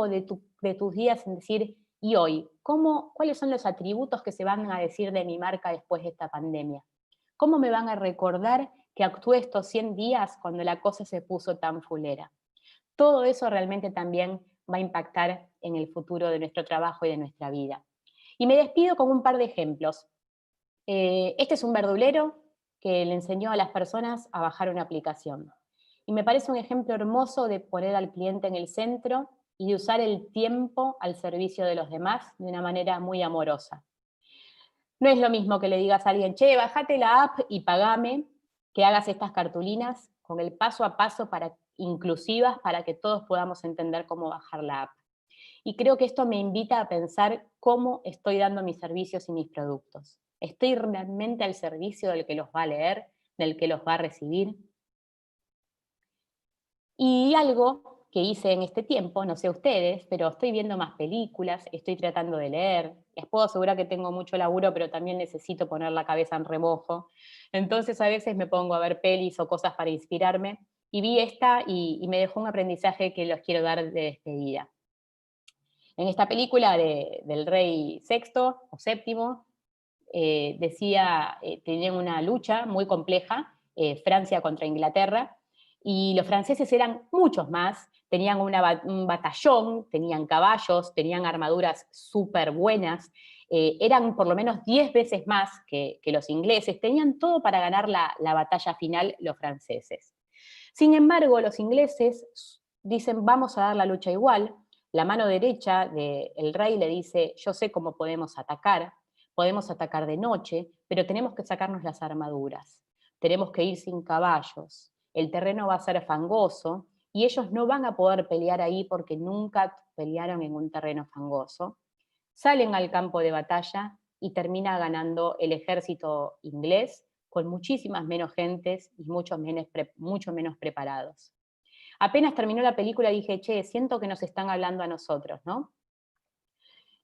de tus días en decir, ¿y hoy? ¿Cuáles son los atributos que se van a decir de mi marca después de esta pandemia? ¿Cómo me van a recordar que actué estos 100 días cuando la cosa se puso tan fulera? Todo eso realmente también va a impactar en el futuro de nuestro trabajo y de nuestra vida. Y me despido con un par de ejemplos. Este es un verdulero que le enseñó a las personas a bajar una aplicación. Y me parece un ejemplo hermoso de poner al cliente en el centro y de usar el tiempo al servicio de los demás de una manera muy amorosa. No es lo mismo que le digas a alguien, che, bajate la app y pagame, que hagas estas cartulinas con el paso a paso inclusivas para que todos podamos entender cómo bajar la app. Y creo que esto me invita a pensar cómo estoy dando mis servicios y mis productos. ¿Estoy realmente al servicio del que los va a leer, del que los va a recibir? Y algo que hice en este tiempo, no sé ustedes, pero estoy viendo más películas, estoy tratando de leer. Les puedo asegurar que tengo mucho laburo, pero también necesito poner la cabeza en remojo. Entonces a veces me pongo a ver pelis o cosas para inspirarme. Y vi esta y me dejó un aprendizaje que los quiero dar de despedida. En esta película del rey sexto o séptimo, tenían una lucha muy compleja, Francia contra Inglaterra, y los franceses eran muchos más, tenían un batallón, tenían caballos, tenían armaduras súper buenas, eran por lo menos 10 veces más que los ingleses, tenían todo para ganar la batalla final los franceses. Sin embargo, los ingleses dicen, vamos a dar la lucha igual. La mano derecha del rey le dice, yo sé cómo podemos atacar de noche, pero tenemos que sacarnos las armaduras, tenemos que ir sin caballos, el terreno va a ser fangoso y ellos no van a poder pelear ahí porque nunca pelearon en un terreno fangoso. Salen al campo de batalla y termina ganando el ejército inglés con muchísimas menos gentes y mucho menos preparados. Apenas terminó la película dije, che, siento que nos están hablando a nosotros, ¿no?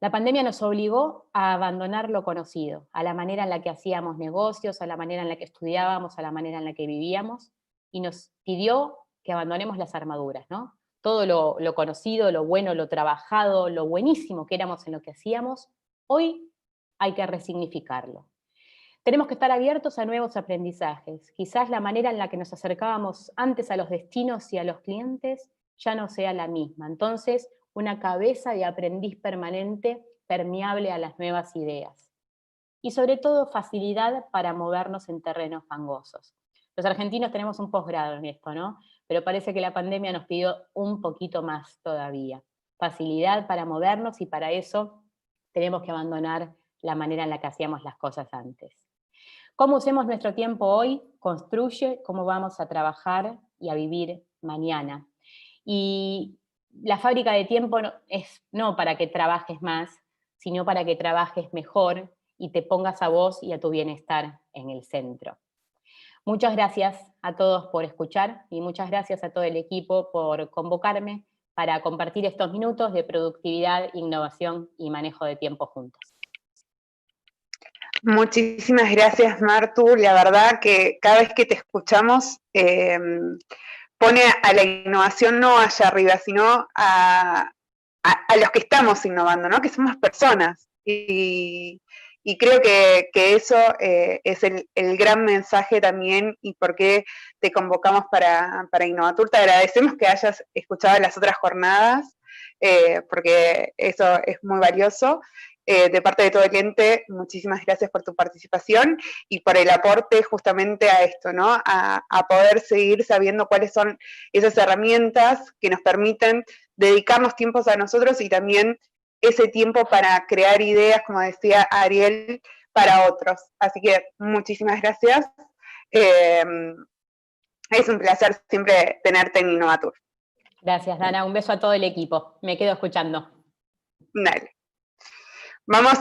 La pandemia nos obligó a abandonar lo conocido, a la manera en la que hacíamos negocios, a la manera en la que estudiábamos, a la manera en la que vivíamos, y nos pidió que abandonemos las armaduras, ¿no? Todo lo conocido, lo bueno, lo trabajado, lo buenísimo que éramos en lo que hacíamos, hoy hay que resignificarlo. Tenemos que estar abiertos a nuevos aprendizajes. Quizás la manera en la que nos acercábamos antes a los destinos y a los clientes ya no sea la misma. Entonces, una cabeza de aprendiz permanente, permeable a las nuevas ideas. Y sobre todo, facilidad para movernos en terrenos fangosos. Los argentinos tenemos un posgrado en esto, ¿no? Pero parece que la pandemia nos pidió un poquito más todavía. Facilidad para movernos y para eso tenemos que abandonar la manera en la que hacíamos las cosas antes. Cómo usemos nuestro tiempo hoy construye cómo vamos a trabajar y a vivir mañana. Y la fábrica de tiempo es no para que trabajes más, sino para que trabajes mejor y te pongas a vos y a tu bienestar en el centro. Muchas gracias a todos por escuchar y muchas gracias a todo el equipo por convocarme para compartir estos minutos de productividad, innovación y manejo de tiempo juntos. Muchísimas gracias, Martu. La verdad que cada vez que te escuchamos pone a la innovación no allá arriba, sino a los que estamos innovando, ¿no? Que somos personas. Y creo que eso es el gran mensaje también y por qué te convocamos para Innovatur. Te agradecemos que hayas escuchado las otras jornadas, porque eso es muy valioso. De parte de todo el ente, muchísimas gracias por tu participación y por el aporte justamente a esto, ¿no? A poder seguir sabiendo cuáles son esas herramientas que nos permiten dedicarnos tiempos a nosotros y también ese tiempo para crear ideas, como decía Ariel, para otros. Así que muchísimas gracias. Es un placer siempre tenerte en Innovatur. Gracias, Dana. Un beso a todo el equipo. Me quedo escuchando. Dale. Vamos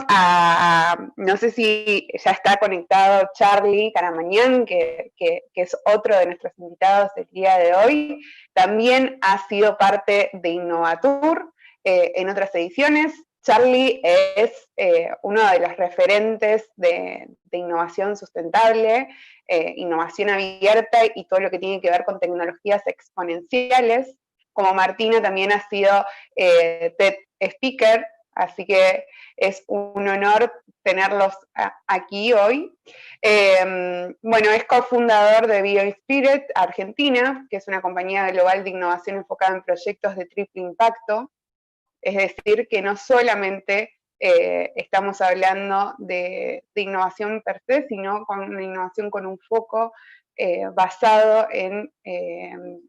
no sé si ya está conectado Charlie Caramañán, que es otro de nuestros invitados del día de hoy. También ha sido parte de Innovatur en otras ediciones. Charlie es uno de los referentes de innovación sustentable, innovación abierta y todo lo que tiene que ver con tecnologías exponenciales. Como Martina también ha sido TED Speaker, así que es un honor tenerlos aquí hoy. Bueno, es cofundador de BioSpirit Argentina, que es una compañía global de innovación enfocada en proyectos de triple impacto. Es decir, que no solamente estamos hablando de innovación per se, sino con una innovación con un foco basado en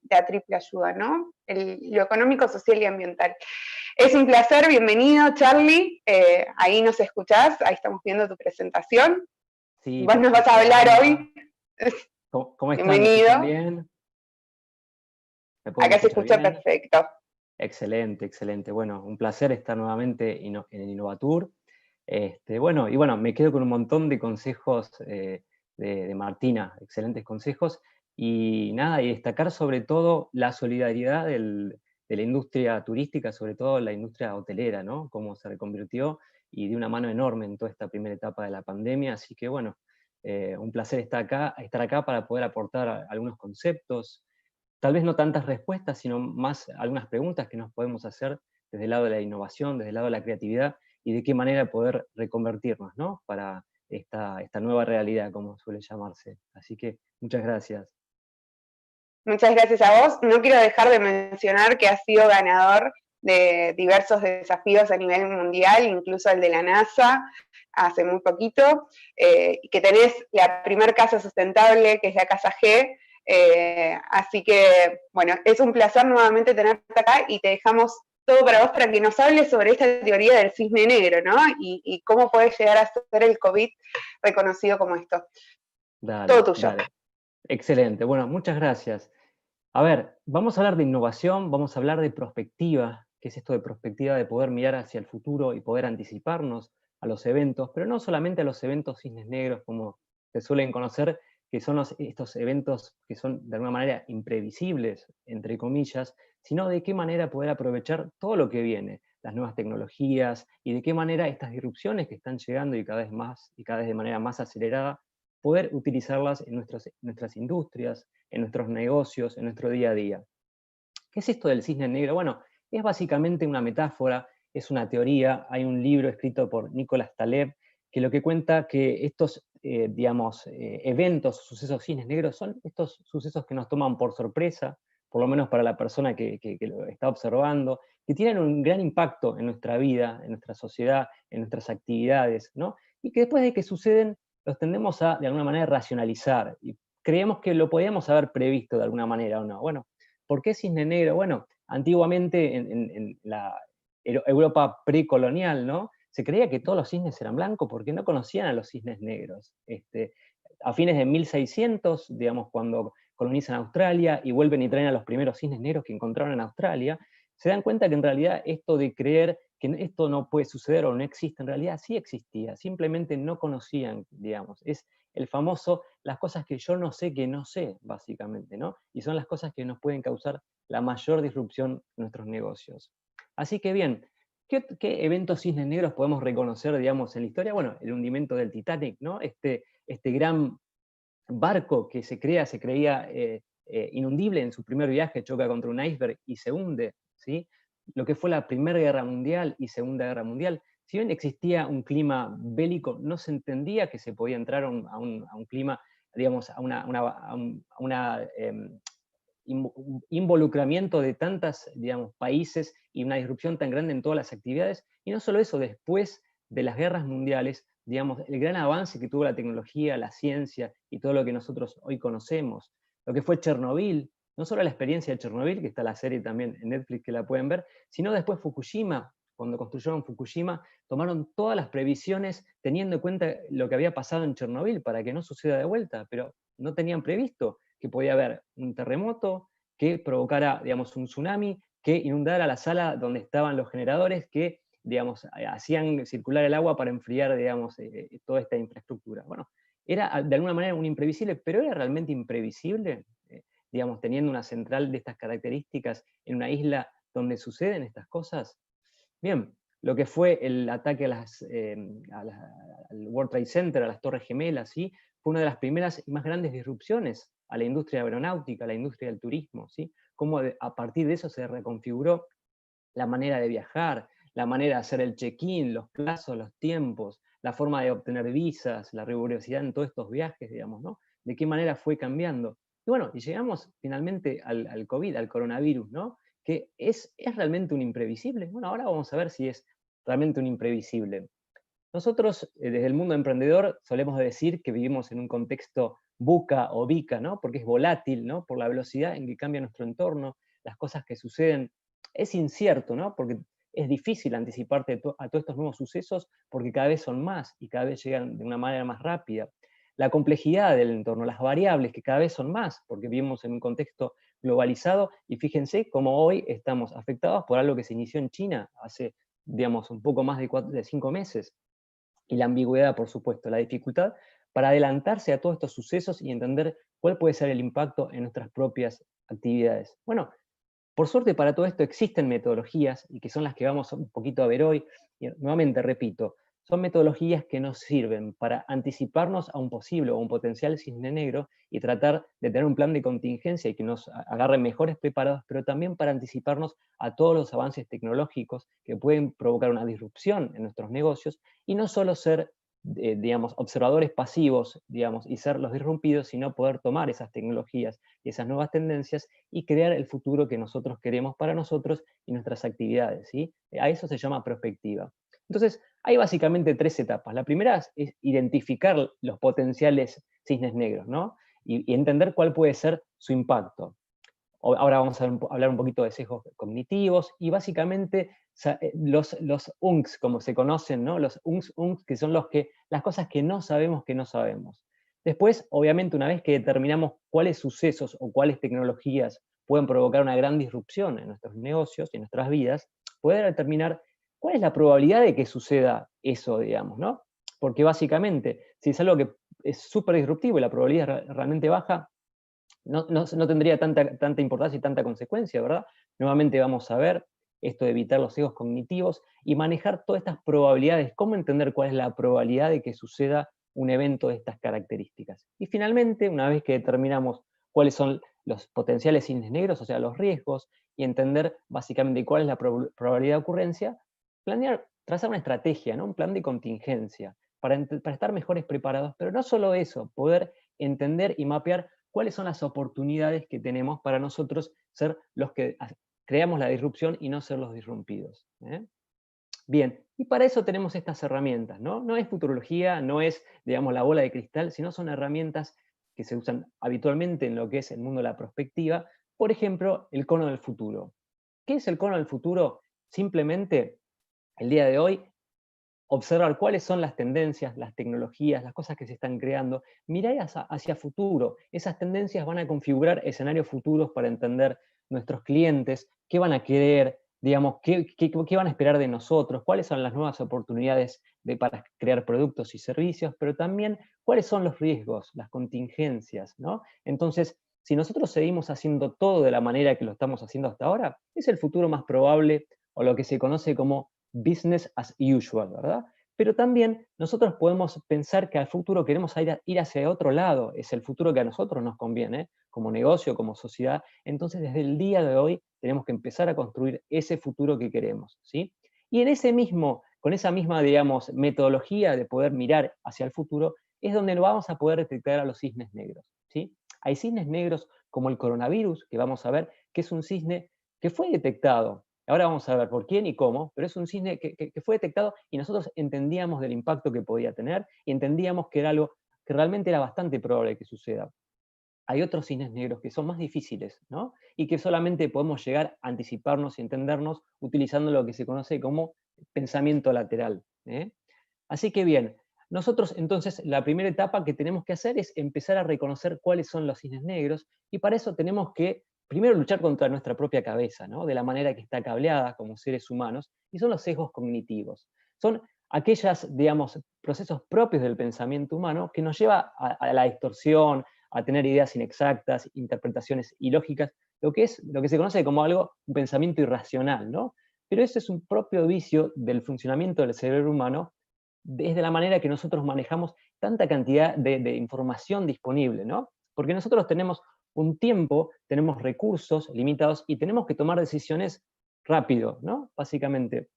la triple ayuda, ¿no? Lo económico, social y ambiental. Es un placer, bienvenido Charlie, ahí nos escuchás, ahí estamos viendo tu presentación. Sí, Vos nos vas a hablar hoy. ¿Cómo están? ¿Me Bienvenido. escuchan bien? Acá se escucha bien? Perfecto. Excelente, excelente. Bueno, un placer estar nuevamente en Innovatur. Bueno, me quedo con un montón de consejos de Martina, excelentes consejos, y nada, y destacar sobre todo la solidaridad de la industria turística, sobre todo la industria hotelera, ¿no? Cómo se reconvirtió y dio una mano enorme en toda esta primera etapa de la pandemia, así que bueno, un placer estar acá para poder aportar algunos conceptos, tal vez no tantas respuestas, sino más algunas preguntas que nos podemos hacer desde el lado de la innovación, desde el lado de la creatividad, y de qué manera poder reconvertirnos, ¿no? Para esta nueva realidad, como suele llamarse. Así que muchas gracias. Muchas gracias a vos. No quiero dejar de mencionar que has sido ganador de diversos desafíos a nivel mundial, incluso el de la NASA, hace muy poquito, que tenés la primer casa sustentable, que es la Casa G, así que, bueno, es un placer nuevamente tenerte acá y te dejamos todo para vos para que nos hables sobre esta teoría del cisne negro, ¿no? Y cómo puede llegar a ser el COVID reconocido como esto. Dale, todo tuyo. Dale. Excelente, bueno, muchas gracias. A ver, vamos a hablar de innovación, vamos a hablar de prospectiva, que es esto de prospectiva de poder mirar hacia el futuro y poder anticiparnos a los eventos, pero no solamente a los eventos cisnes negros como se suelen conocer, que son estos eventos que son de alguna manera imprevisibles, entre comillas, sino de qué manera poder aprovechar todo lo que viene, las nuevas tecnologías, y de qué manera estas disrupciones que están llegando y cada vez más, y cada vez de manera más acelerada, poder utilizarlas en nuestras industrias, en nuestros negocios, en nuestro día a día. ¿Qué es esto del cisne negro? Bueno, es básicamente una metáfora, es una teoría. Hay un libro escrito por Nicolás Taleb que lo que cuenta que estos, eventos, sucesos cisnes negros, son estos sucesos que nos toman por sorpresa, por lo menos para la persona que lo está observando, que tienen un gran impacto en nuestra vida, en nuestra sociedad, en nuestras actividades, ¿no? Y que después de que suceden, los tendemos a, de alguna manera, racionalizar, y creemos que lo podíamos haber previsto de alguna manera o no. Bueno, ¿por qué cisne negro? Bueno, antiguamente en la Europa precolonial, ¿no? Se creía que todos los cisnes eran blancos porque no conocían a los cisnes negros. A fines de 1600, digamos, cuando colonizan Australia y vuelven y traen a los primeros cisnes negros que encontraron en Australia, se dan cuenta que en realidad esto de creer que esto no puede suceder o no existe, en realidad sí existía, simplemente no conocían, digamos. Es el famoso, las cosas que yo no sé que no sé, básicamente, ¿no? Y son las cosas que nos pueden causar la mayor disrupción en nuestros negocios. Así que bien, ¿qué eventos cisnes negros podemos reconocer, digamos, en la historia? Bueno, el hundimiento del Titanic, ¿no? Este gran barco que se creía inundible en su primer viaje, choca contra un iceberg y se hunde, ¿sí? Lo que fue la Primera Guerra Mundial y Segunda Guerra Mundial, si bien existía un clima bélico, no se entendía que se podía entrar a un clima, digamos, a un involucramiento de tantos, digamos, países y una disrupción tan grande en todas las actividades. Y no solo eso, después de las guerras mundiales, digamos, el gran avance que tuvo la tecnología, la ciencia y todo lo que nosotros hoy conocemos, lo que fue Chernobyl, no solo la experiencia de Chernobyl, que está la serie también en Netflix que la pueden ver, sino después Fukushima. Cuando construyeron Fukushima, tomaron todas las previsiones teniendo en cuenta lo que había pasado en Chernobyl para que no suceda de vuelta, pero no tenían previsto que podía haber un terremoto que provocara, digamos, un tsunami, que inundara la sala donde estaban los generadores, que digamos, hacían circular el agua para enfriar, digamos, toda esta infraestructura. Bueno, era de alguna manera un imprevisible, pero ¿era realmente imprevisible? Digamos, teniendo una central de estas características en una isla donde suceden estas cosas. Bien, lo que fue el ataque al World Trade Center, a las Torres Gemelas, ¿sí? Fue una de las primeras y más grandes disrupciones a la industria aeronáutica, a la industria del turismo, ¿sí? Cómo a partir de eso se reconfiguró la manera de viajar, la manera de hacer el check-in, los plazos, los tiempos, la forma de obtener visas, la rigurosidad en todos estos viajes, digamos, ¿no? De qué manera fue cambiando. Y bueno, y llegamos finalmente al COVID, al coronavirus, ¿no? Que es realmente un imprevisible. Bueno, ahora vamos a ver si es realmente un imprevisible. Nosotros, desde el mundo emprendedor, solemos decir que vivimos en un contexto VUCA o VICA, ¿no? Porque es volátil, ¿no? Por la velocidad en que cambia nuestro entorno, las cosas que suceden. Es incierto, ¿no? Porque es difícil anticiparte a todos estos nuevos sucesos porque cada vez son más y cada vez llegan de una manera más rápida. La complejidad del entorno, las variables que cada vez son más, porque vivimos en un contexto globalizado, y fíjense cómo hoy estamos afectados por algo que se inició en China hace, digamos, un poco más de 5 meses. Y la ambigüedad, por supuesto, la dificultad para adelantarse a todos estos sucesos y entender cuál puede ser el impacto en nuestras propias actividades. Bueno, por suerte para todo esto existen metodologías, y que son las que vamos un poquito a ver hoy, y nuevamente repito, son metodologías que nos sirven para anticiparnos a un posible o un potencial cisne negro y tratar de tener un plan de contingencia y que nos agarre mejores preparados, pero también para anticiparnos a todos los avances tecnológicos que pueden provocar una disrupción en nuestros negocios, y no solo ser, digamos, observadores pasivos, digamos, y ser los disrumpidos, sino poder tomar esas tecnologías y esas nuevas tendencias y crear el futuro que nosotros queremos para nosotros y nuestras actividades, ¿sí? A eso se llama prospectiva. Entonces, hay básicamente 3 etapas. La primera es identificar los potenciales cisnes negros, ¿no? Y entender cuál puede ser su impacto. Ahora vamos a hablar un poquito de sesgos cognitivos, y básicamente los UNCs, como se conocen, ¿no? Los UNCs, que son las cosas que no sabemos que no sabemos. Después, obviamente, una vez que determinamos cuáles sucesos o cuáles tecnologías pueden provocar una gran disrupción en nuestros negocios y en nuestras vidas, poder determinar cuál es la probabilidad de que suceda eso, digamos, ¿no? Porque básicamente, si es algo que es súper disruptivo y la probabilidad es realmente baja, no tendría tanta importancia y tanta consecuencia, ¿verdad? Nuevamente vamos a ver esto de evitar los sesgos cognitivos y manejar todas estas probabilidades, cómo entender cuál es la probabilidad de que suceda un evento de estas características. Y finalmente, una vez que determinamos cuáles son los potenciales cisnes negros, o sea, los riesgos, y entender básicamente cuál es la probabilidad de ocurrencia, trazar una estrategia, ¿no? Un plan de contingencia, para estar mejores preparados, pero no solo eso, poder entender y mapear cuáles son las oportunidades que tenemos para nosotros ser los que creamos la disrupción y no ser los disrumpidos. Bien, y para eso tenemos estas herramientas, ¿no? No es futurología, no es, digamos, la bola de cristal, sino son herramientas que se usan habitualmente en lo que es el mundo de la prospectiva. Por ejemplo, el cono del futuro. ¿Qué es el cono del futuro? Simplemente, el día de hoy, observar cuáles son las tendencias, las tecnologías, las cosas que se están creando, mirar hacia futuro. Esas tendencias van a configurar escenarios futuros para entender nuestros clientes, qué van a querer, digamos, qué van a esperar de nosotros, cuáles son las nuevas oportunidades para crear productos y servicios, pero también cuáles son los riesgos, las contingencias, ¿no? Entonces, si nosotros seguimos haciendo todo de la manera que lo estamos haciendo hasta ahora, es el futuro más probable, o lo que se conoce como business as usual, ¿verdad? Pero también nosotros podemos pensar que al futuro queremos ir hacia otro lado, es el futuro que a nosotros nos conviene, como negocio, como sociedad. Entonces, desde el día de hoy tenemos que empezar a construir ese futuro que queremos, ¿sí? Y con esa misma, digamos, metodología de poder mirar hacia el futuro, es donde vamos a poder detectar a los cisnes negros, ¿sí? Hay cisnes negros como el coronavirus, que vamos a ver, que es un cisne que fue detectado. Ahora vamos a ver por quién y cómo, pero es un cisne que fue detectado y nosotros entendíamos del impacto que podía tener y entendíamos que era algo que realmente era bastante probable que suceda. Hay otros cisnes negros que son más difíciles, ¿no? Y que solamente podemos llegar a anticiparnos y entendernos utilizando lo que se conoce como pensamiento lateral. Así que bien, nosotros entonces la primera etapa que tenemos que hacer es empezar a reconocer cuáles son los cisnes negros, y para eso tenemos que primero luchar contra nuestra propia cabeza, ¿no? De la manera que está cableada como seres humanos, y son los sesgos cognitivos. Son aquellos, digamos, procesos propios del pensamiento humano que nos lleva a la distorsión, a tener ideas inexactas, interpretaciones ilógicas, lo que se conoce como un pensamiento irracional, ¿no? Pero ese es un propio vicio del funcionamiento del cerebro humano, desde la manera que nosotros manejamos tanta cantidad de información disponible, ¿no? Porque nosotros tenemos un tiempo, tenemos recursos limitados y tenemos que tomar decisiones rápido, ¿no? Básicamente.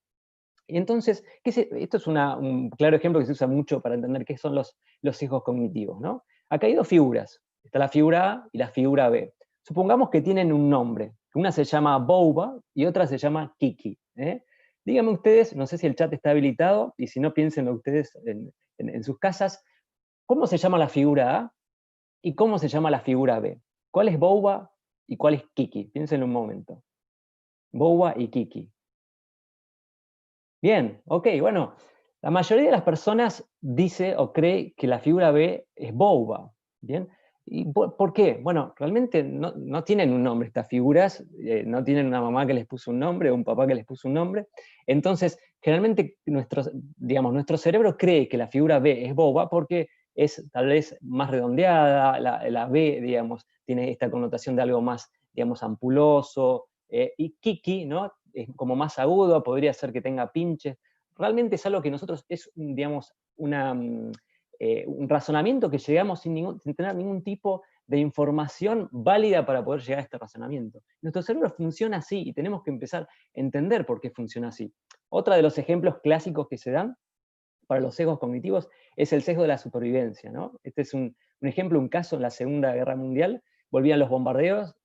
Entonces, esto es un claro ejemplo que se usa mucho para entender qué son los sesgos cognitivos, ¿no? Acá hay dos figuras, está la figura A y la figura B. Supongamos que tienen un nombre, una se llama Boba y otra se llama Kiki, ¿eh? Díganme ustedes, no sé si el chat está habilitado, y si no, piénsenlo ustedes en sus casas, ¿cómo se llama la figura A y cómo se llama la figura B? ¿Cuál es Boba y cuál es Kiki? Piénsenlo un momento. Boba y Kiki. Bien, ok, bueno, la mayoría de las personas dice o cree que la figura B es Boba, ¿bien? ¿Y por qué? Bueno, realmente no tienen un nombre estas figuras, no tienen una mamá que les puso un nombre o un papá que les puso un nombre, entonces generalmente nuestro cerebro cree que la figura B es Boba porque es tal vez más redondeada, la B, digamos, tiene esta connotación de algo más, digamos, ampuloso, y Kiki, ¿no? Es como más agudo, podría ser que tenga pinches. Realmente es algo que nosotros, digamos, un razonamiento que llegamos sin tener ningún tipo de información válida para poder llegar a este razonamiento. Nuestro cerebro funciona así y tenemos que empezar a entender por qué funciona así. Otro de los ejemplos clásicos que se dan para los sesgos cognitivos es el sesgo de la supervivencia, ¿no? Este es un ejemplo, un caso en la Segunda Guerra Mundial. Volvían los bombardeos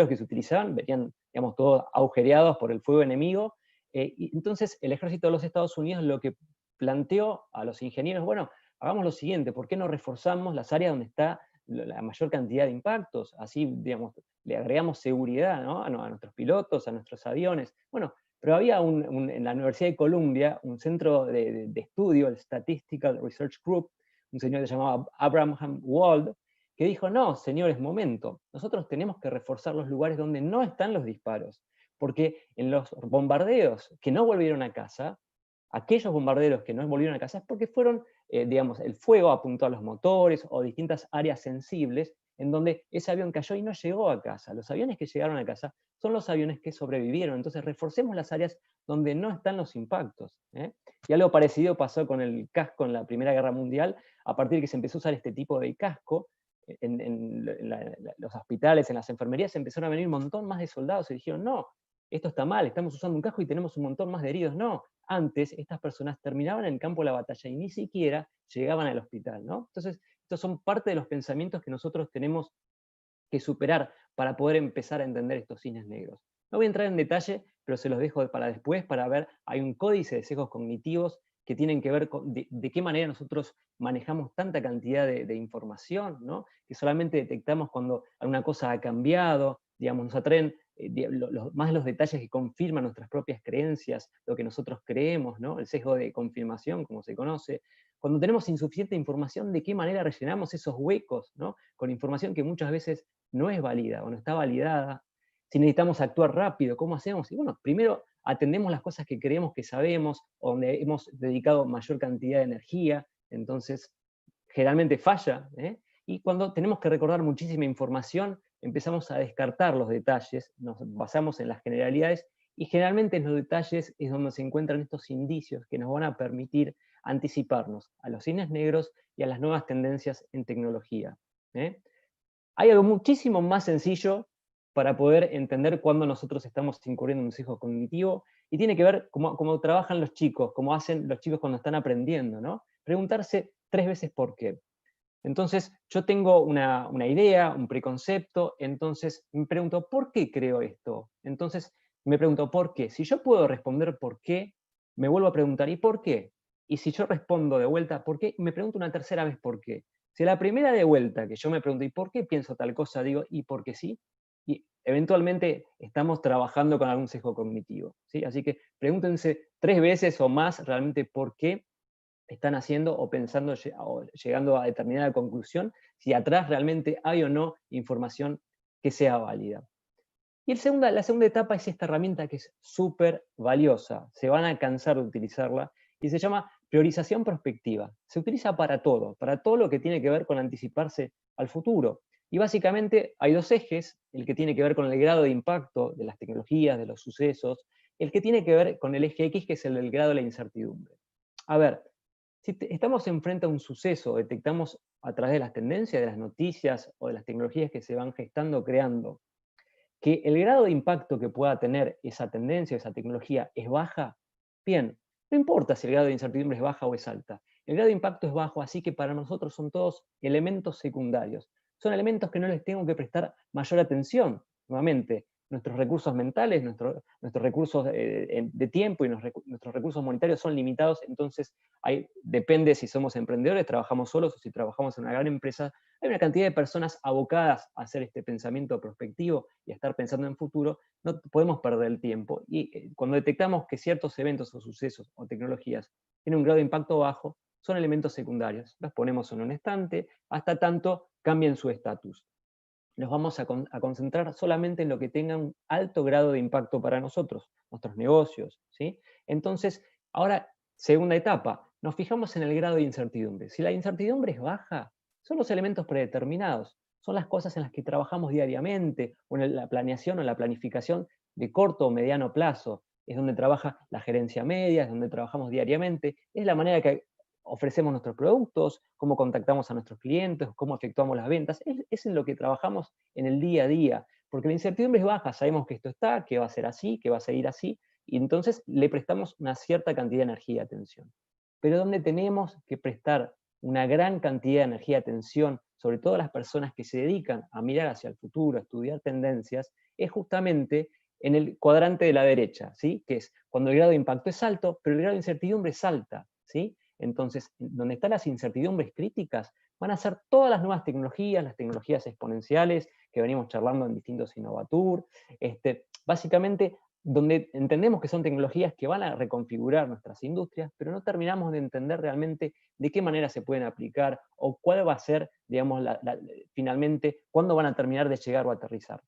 que se utilizaban, venían, digamos, todos agujereados por el fuego enemigo, y entonces el ejército de los Estados Unidos lo que planteó a los ingenieros, bueno, hagamos lo siguiente, ¿por qué no reforzamos las áreas donde está la mayor cantidad de impactos? Así, digamos, le agregamos seguridad, ¿no? a nuestros pilotos, a nuestros aviones. Bueno, pero había en la Universidad de Columbia un centro de estudio, el Statistical Research Group, un señor que se llamaba Abraham Wald, que dijo, no, señores, momento, nosotros tenemos que reforzar los lugares donde no están los disparos, porque en los bombardeos que no volvieron a casa, aquellos bombarderos que no volvieron a casa es porque fueron, digamos, el fuego apuntó a los motores o distintas áreas sensibles en donde ese avión cayó y no llegó a casa. Los aviones que llegaron a casa son los aviones que sobrevivieron. Entonces reforcemos las áreas donde no están los impactos, ¿eh? Y algo parecido pasó con el casco en la Primera Guerra Mundial, a partir de que se empezó a usar este tipo de casco, en los hospitales, en las enfermerías, empezaron a venir un montón más de soldados y dijeron, no, esto está mal, estamos usando un casco y tenemos un montón más de heridos. No, antes estas personas terminaban en el campo de la batalla y ni siquiera llegaban al hospital, ¿no? Entonces, estos son parte de los pensamientos que nosotros tenemos que superar para poder empezar a entender estos cisnes negros. No voy a entrar en detalle, pero se los dejo para después, para ver, hay un códice de sesgos cognitivos que tienen que ver con de qué manera nosotros manejamos tanta cantidad de información, ¿no? Que solamente detectamos cuando alguna cosa ha cambiado, digamos, nos atraen más los detalles que confirman nuestras propias creencias, lo que nosotros creemos, ¿no? El sesgo de confirmación, como se conoce. Cuando tenemos insuficiente información, ¿de qué manera rellenamos esos huecos, ¿no? Con información que muchas veces no es válida o no está validada? Si necesitamos actuar rápido, ¿cómo hacemos? Y bueno, primero atendemos las cosas que creemos que sabemos, o donde hemos dedicado mayor cantidad de energía, entonces generalmente falla, ¿eh? Y cuando tenemos que recordar muchísima información, empezamos a descartar los detalles, nos basamos en las generalidades, y generalmente en los detalles es donde se encuentran estos indicios que nos van a permitir anticiparnos a los cisnes negros y a las nuevas tendencias en tecnología, ¿eh? Hay algo muchísimo más sencillo para poder entender cuándo nosotros estamos incurriendo en un sesgo cognitivo, y tiene que ver cómo trabajan los chicos, cómo hacen los chicos cuando están aprendiendo, ¿no? Preguntarse 3 veces por qué. Entonces, yo tengo una idea, un preconcepto, entonces me pregunto, ¿por qué creo esto? Entonces me pregunto, ¿por qué? Si yo puedo responder por qué, me vuelvo a preguntar, ¿y por qué? Y si yo respondo de vuelta, ¿por qué? Me pregunto una tercera vez, ¿por qué? Si la primera de vuelta que yo me pregunto, ¿y por qué pienso tal cosa? Digo, ¿y por qué sí? Y eventualmente estamos trabajando con algún sesgo cognitivo, ¿sí? Así que pregúntense 3 veces o más realmente por qué están haciendo o pensando o llegando a determinada conclusión, si atrás realmente hay o no información que sea válida. Y la segunda etapa es esta herramienta que es súper valiosa, se van a cansar de utilizarla, y se llama priorización prospectiva. Se utiliza para todo lo que tiene que ver con anticiparse al futuro. Y básicamente hay dos ejes, el que tiene que ver con el grado de impacto de las tecnologías, de los sucesos, el que tiene que ver con el eje X, que es el del grado de la incertidumbre. A ver, si estamos enfrente a un suceso, detectamos a través de las tendencias, de las noticias o de las tecnologías que se van gestando, creando, que el grado de impacto que pueda tener esa tendencia, esa tecnología, es baja, bien, no importa si el grado de incertidumbre es baja o es alta. El grado de impacto es bajo, así que para nosotros son todos elementos secundarios. Son elementos que no les tengo que prestar mayor atención. Nuevamente, nuestros recursos mentales, nuestros recursos de tiempo y nuestros recursos monetarios son limitados, entonces depende si somos emprendedores, trabajamos solos o si trabajamos en una gran empresa. Hay una cantidad de personas abocadas a hacer este pensamiento prospectivo y a estar pensando en futuro, no podemos perder el tiempo. Y cuando detectamos que ciertos eventos o sucesos o tecnologías tienen un grado de impacto bajo, son elementos secundarios. Los ponemos en un estante hasta tanto cambien su estatus. Nos vamos a concentrar solamente en lo que tenga un alto grado de impacto para nosotros, nuestros negocios, ¿sí? Entonces, ahora, segunda etapa, nos fijamos en el grado de incertidumbre. Si la incertidumbre es baja, son los elementos predeterminados, son las cosas en las que trabajamos diariamente, o en la planeación o la planificación de corto o mediano plazo. Es donde trabaja la gerencia media, es donde trabajamos diariamente, es la manera que ofrecemos nuestros productos, cómo contactamos a nuestros clientes, cómo efectuamos las ventas, es en lo que trabajamos en el día a día, porque la incertidumbre es baja, sabemos que esto está, que va a ser así, que va a seguir así, y entonces le prestamos una cierta cantidad de energía y atención. Pero donde tenemos que prestar una gran cantidad de energía y atención, sobre todo las personas que se dedican a mirar hacia el futuro, a estudiar tendencias, es justamente en el cuadrante de la derecha, ¿sí? Que es cuando el grado de impacto es alto, pero el grado de incertidumbre es alta, ¿sí? Entonces, donde están las incertidumbres críticas, van a ser todas las nuevas tecnologías, las tecnologías exponenciales que venimos charlando en distintos Innovatur, básicamente donde entendemos que son tecnologías que van a reconfigurar nuestras industrias, pero no terminamos de entender realmente de qué manera se pueden aplicar o cuál va a ser, digamos, finalmente, cuándo van a terminar de llegar o aterrizar.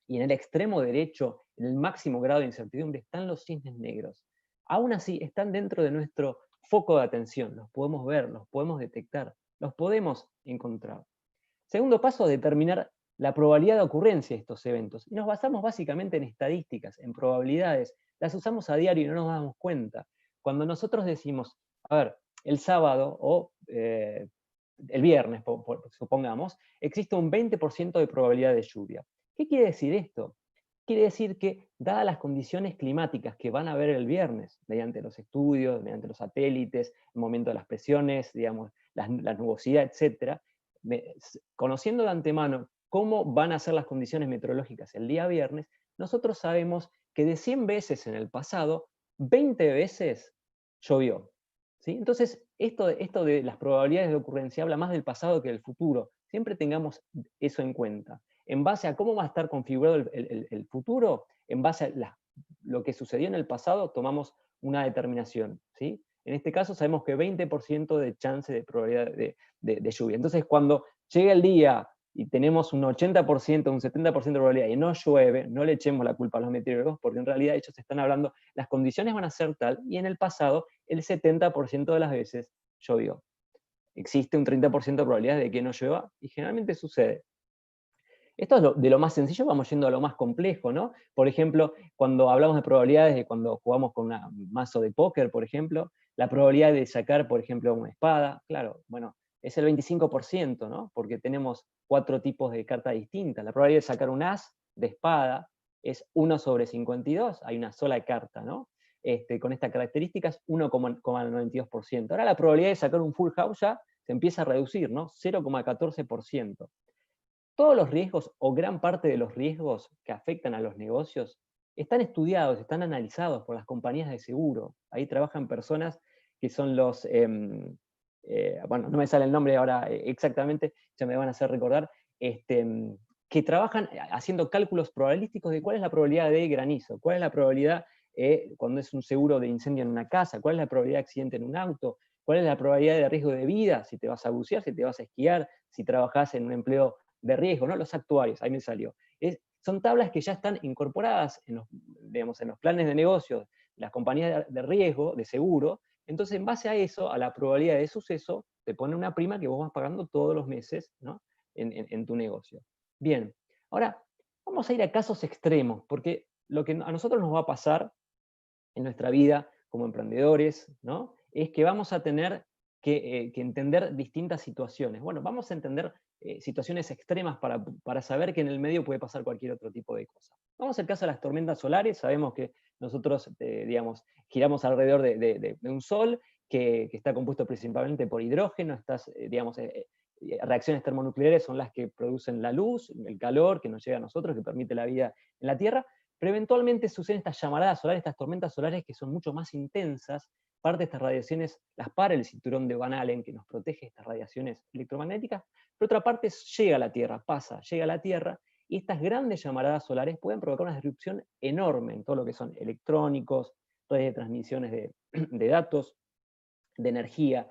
Y en el extremo derecho, en el máximo grado de incertidumbre, están los cisnes negros. Aún así, están dentro de nuestro foco de atención, los podemos ver, los podemos detectar, los podemos encontrar. Segundo paso, determinar la probabilidad de ocurrencia de estos eventos. Y nos basamos básicamente en estadísticas, en probabilidades. Las usamos a diario y no nos damos cuenta. Cuando nosotros decimos, a ver, el sábado o el viernes, supongamos, existe un 20% de probabilidad de lluvia. ¿Qué quiere decir esto? Quiere decir que, dadas las condiciones climáticas que van a haber el viernes, mediante los estudios, mediante los satélites, el momento de las presiones, digamos, la nubosidad, etc., conociendo de antemano cómo van a ser las condiciones meteorológicas el día viernes, nosotros sabemos que de 100 veces en el pasado, 20 veces llovió. ¿Sí? Entonces, esto de las probabilidades de ocurrencia habla más del pasado que del futuro. Siempre tengamos eso en cuenta. En base a cómo va a estar configurado el futuro, en base a lo que sucedió en el pasado, tomamos una determinación, ¿sí? En este caso sabemos que 20% de chance de probabilidad de lluvia. Entonces, cuando llega el día y tenemos un 80%, un 70% de probabilidad y no llueve, no le echemos la culpa a los meteorólogos, porque en realidad ellos están hablando, las condiciones van a ser tal, y en el pasado el 70% de las veces llovió. Existe un 30% de probabilidad de que no llueva, y generalmente sucede. Esto es de lo más sencillo, vamos yendo a lo más complejo, ¿no? Por ejemplo, cuando hablamos de probabilidades de cuando jugamos con un mazo de póker, por ejemplo, la probabilidad de sacar, por ejemplo, una espada, claro, bueno, es el 25%, ¿no? Porque tenemos 4 tipos de cartas distintas. La probabilidad de sacar un as de espada es 1 sobre 52, hay una sola carta, ¿no? Con estas características, 1,92%. Ahora la probabilidad de sacar un full house ya se empieza a reducir, ¿no? 0,14%. Todos los riesgos, o gran parte de los riesgos que afectan a los negocios, están estudiados, están analizados por las compañías de seguro. Ahí trabajan personas que son los, bueno, no me sale el nombre ahora exactamente, ya me van a hacer recordar, que trabajan haciendo cálculos probabilísticos de cuál es la probabilidad de granizo, cuál es la probabilidad cuando es un seguro de incendio en una casa, cuál es la probabilidad de accidente en un auto, cuál es la probabilidad de riesgo de vida, si te vas a bucear, si te vas a esquiar, si trabajás en un empleo de riesgo, ¿no? Los actuarios, ahí me salió. son tablas que ya están incorporadas en los, digamos, en los planes de negocio de las compañías de riesgo, de seguro. Entonces, en base a eso, a la probabilidad de suceso, te pone una prima que vos vas pagando todos los meses, ¿no? en tu negocio. Bien, ahora vamos a ir a casos extremos, porque lo que a nosotros nos va a pasar en nuestra vida como emprendedores, ¿no? Es que vamos a tener que entender distintas situaciones. Bueno, vamos a entender situaciones extremas para saber que en el medio puede pasar cualquier otro tipo de cosa. Vamos al caso de las tormentas solares. Sabemos que nosotros, digamos, giramos alrededor de un sol que está compuesto principalmente por hidrógeno. Estas, digamos, reacciones termonucleares son las que producen la luz, el calor que nos llega a nosotros, que permite la vida en la Tierra. Pero eventualmente suceden estas llamaradas solares, estas tormentas solares que son mucho más intensas. Parte de estas radiaciones las para el cinturón de Van Allen, que nos protege de estas radiaciones electromagnéticas, pero otra parte llega a la Tierra, llega a la Tierra, y estas grandes llamaradas solares pueden provocar una disrupción enorme en todo lo que son electrónicos, redes de transmisiones de datos, de energía,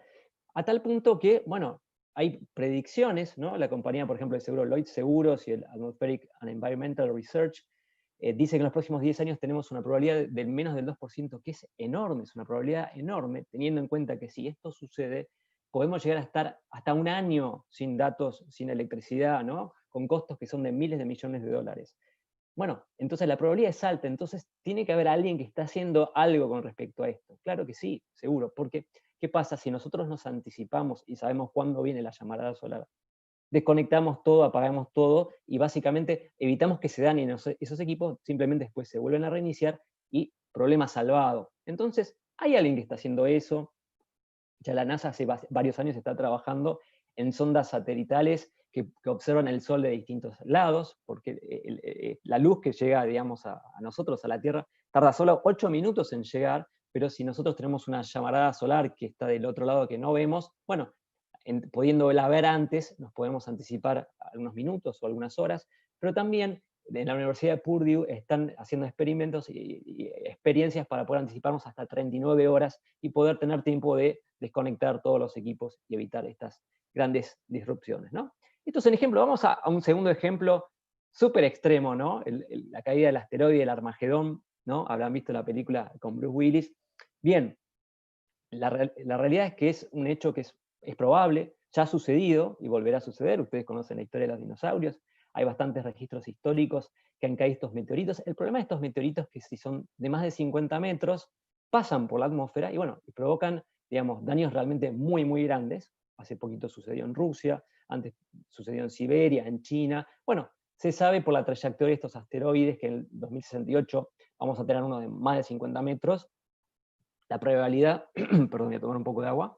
a tal punto que, bueno, hay predicciones, ¿no? La compañía, por ejemplo, de seguro Lloyds Seguros y el Atmospheric and Environmental Research dice que en los próximos 10 años tenemos una probabilidad del menos del 2%, que es enorme, es una probabilidad enorme, teniendo en cuenta que si esto sucede, podemos llegar a estar hasta un año sin datos, sin electricidad, ¿no? Con costos que son de miles de millones de dólares. Bueno, entonces la probabilidad es alta, entonces tiene que haber alguien que está haciendo algo con respecto a esto. Claro que sí, seguro, porque ¿qué pasa si nosotros nos anticipamos y sabemos cuándo viene la llamarada solar? Desconectamos todo, apagamos todo y básicamente evitamos que se dañen esos equipos, simplemente después se vuelven a reiniciar y problema salvado. Entonces, hay alguien que está haciendo eso. Ya la NASA hace varios años está trabajando en sondas satelitales que observan el Sol de distintos lados, porque la luz que llega, digamos, a nosotros, a la Tierra, tarda solo 8 minutos en llegar, pero si nosotros tenemos una llamarada solar que está del otro lado que no vemos, bueno, pudiéndola ver antes, nos podemos anticipar algunos minutos o algunas horas, pero también en la Universidad de Purdue están haciendo experimentos y experiencias para poder anticiparnos hasta 39 horas y poder tener tiempo de desconectar todos los equipos y evitar estas grandes disrupciones, ¿no? Esto es un ejemplo. Vamos a un segundo ejemplo súper extremo, ¿no? La caída del asteroide, el Armagedón, ¿no? Habrán visto la película con Bruce Willis. Bien, la realidad es que es un hecho que es probable, ya ha sucedido y volverá a suceder. Ustedes conocen la historia de los dinosaurios, hay bastantes registros históricos que han caído estos meteoritos. El problema de estos meteoritos es que si son de más de 50 metros, pasan por la atmósfera y bueno, y provocan, digamos, daños realmente muy, muy grandes. Hace poquito sucedió en Rusia, antes sucedió en Siberia, en China. Bueno, se sabe por la trayectoria de estos asteroides que en el 2068 vamos a tener uno de más de 50 metros. La probabilidad, perdón, voy a tomar un poco de agua.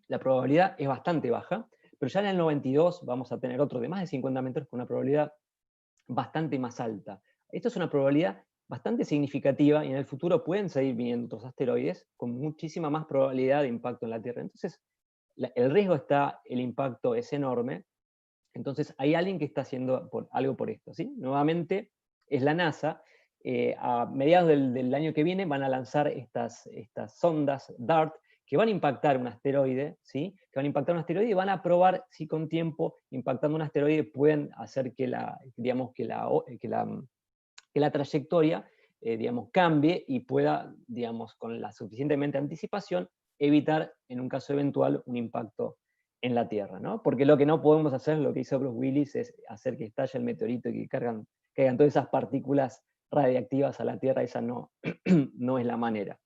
La probabilidad es bastante baja, pero ya en el 92 vamos a tener otro de más de 50 metros con una probabilidad bastante más alta. Esto es una probabilidad bastante significativa y en el futuro pueden seguir viniendo otros asteroides con muchísima más probabilidad de impacto en la Tierra. Entonces, el riesgo está, el impacto es enorme, entonces hay alguien que está haciendo algo por esto, ¿sí? Nuevamente es la NASA. A mediados del año que viene van a lanzar estas sondas DART que van a impactar un asteroide, ¿sí? Que van a impactar un asteroide y van a probar si con tiempo, impactando un asteroide, pueden hacer que la trayectoria digamos, cambie y pueda, digamos, con la suficientemente anticipación, evitar, en un caso eventual, un impacto en la Tierra, ¿no? Porque lo que no podemos hacer, lo que hizo Bruce Willis, es hacer que estalle el meteorito y que caigan todas esas partículas radiactivas a la Tierra. Esa no, no es la manera.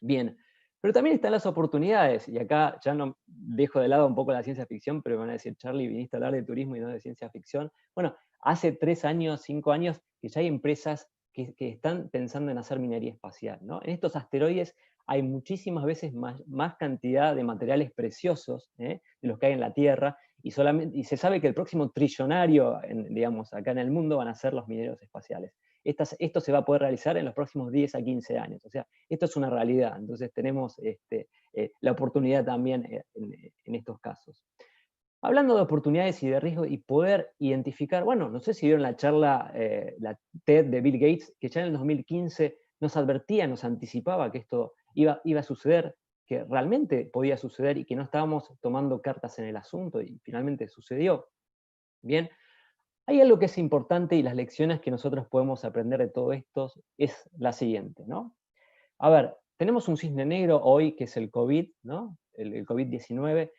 Bien, pero también están las oportunidades, y acá ya no dejo de lado un poco la ciencia ficción, pero me van a decir, Charlie, viniste a hablar de turismo y no de ciencia ficción. Bueno, hace 3 años, 5 años, que ya hay empresas que están pensando en hacer minería espacial, ¿no? En estos asteroides hay muchísimas veces más cantidad de materiales preciosos de los que hay en la Tierra, y se sabe que el próximo trillonario, digamos, acá en el mundo van a ser los mineros espaciales. Esto se va a poder realizar en los próximos 10 a 15 años. O sea, esto es una realidad. Entonces tenemos la oportunidad también en estos casos. Hablando de oportunidades y de riesgo y poder identificar, bueno, no sé si vieron la charla, la TED de Bill Gates, que ya en el 2015 nos advertía, nos anticipaba que esto iba a suceder, que realmente podía suceder y que no estábamos tomando cartas en el asunto, y finalmente sucedió. Bien, hay algo que es importante y las lecciones que nosotros podemos aprender de todo esto es la siguiente, ¿no? A ver, tenemos un cisne negro hoy que es el COVID, ¿no? El COVID-19.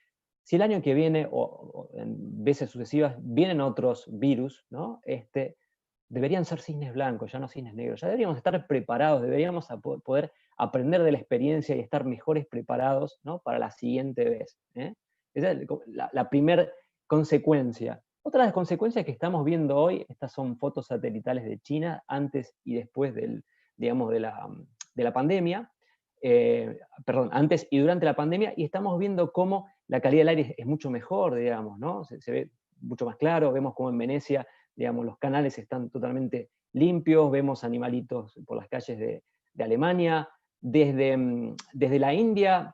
Si el año que viene o en veces sucesivas vienen otros virus, ¿no? Deberían ser cisnes blancos, ya no cisnes negros. Ya deberíamos estar preparados, deberíamos poder aprender de la experiencia y estar mejores preparados, ¿no? Para la siguiente vez. Esa es la primera consecuencia. Otra de las consecuencias que estamos viendo hoy, estas son fotos satelitales de China antes y después digamos, de la pandemia, perdón, antes y durante la pandemia, y estamos viendo cómo la calidad del aire es mucho mejor, digamos, ¿no? Se ve mucho más claro, vemos cómo en Venecia, digamos, los canales están totalmente limpios, vemos animalitos por las calles de Alemania, desde la India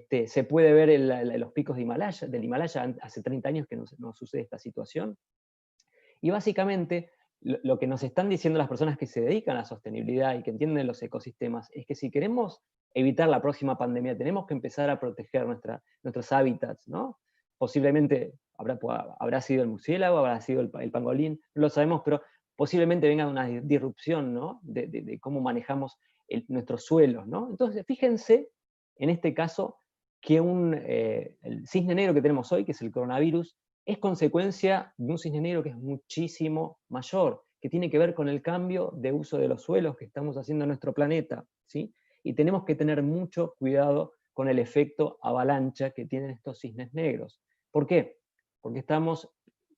se puede ver los picos del Himalaya, hace 30 años que no sucede esta situación, y básicamente lo que nos están diciendo las personas que se dedican a la sostenibilidad y que entienden los ecosistemas es que si queremos evitar la próxima pandemia, tenemos que empezar a proteger nuestros hábitats, ¿no? Posiblemente habrá sido el murciélago, habrá sido el pangolín, no lo sabemos, pero posiblemente venga una disrupción, ¿no? de cómo manejamos nuestros suelos, ¿no? Entonces, fíjense, en este caso, que el cisne negro que tenemos hoy, que es el coronavirus, es consecuencia de un cisne negro que es muchísimo mayor, que tiene que ver con el cambio de uso de los suelos que estamos haciendo en nuestro planeta, ¿sí? Y tenemos que tener mucho cuidado con el efecto avalancha que tienen estos cisnes negros. ¿Por qué? Porque estamos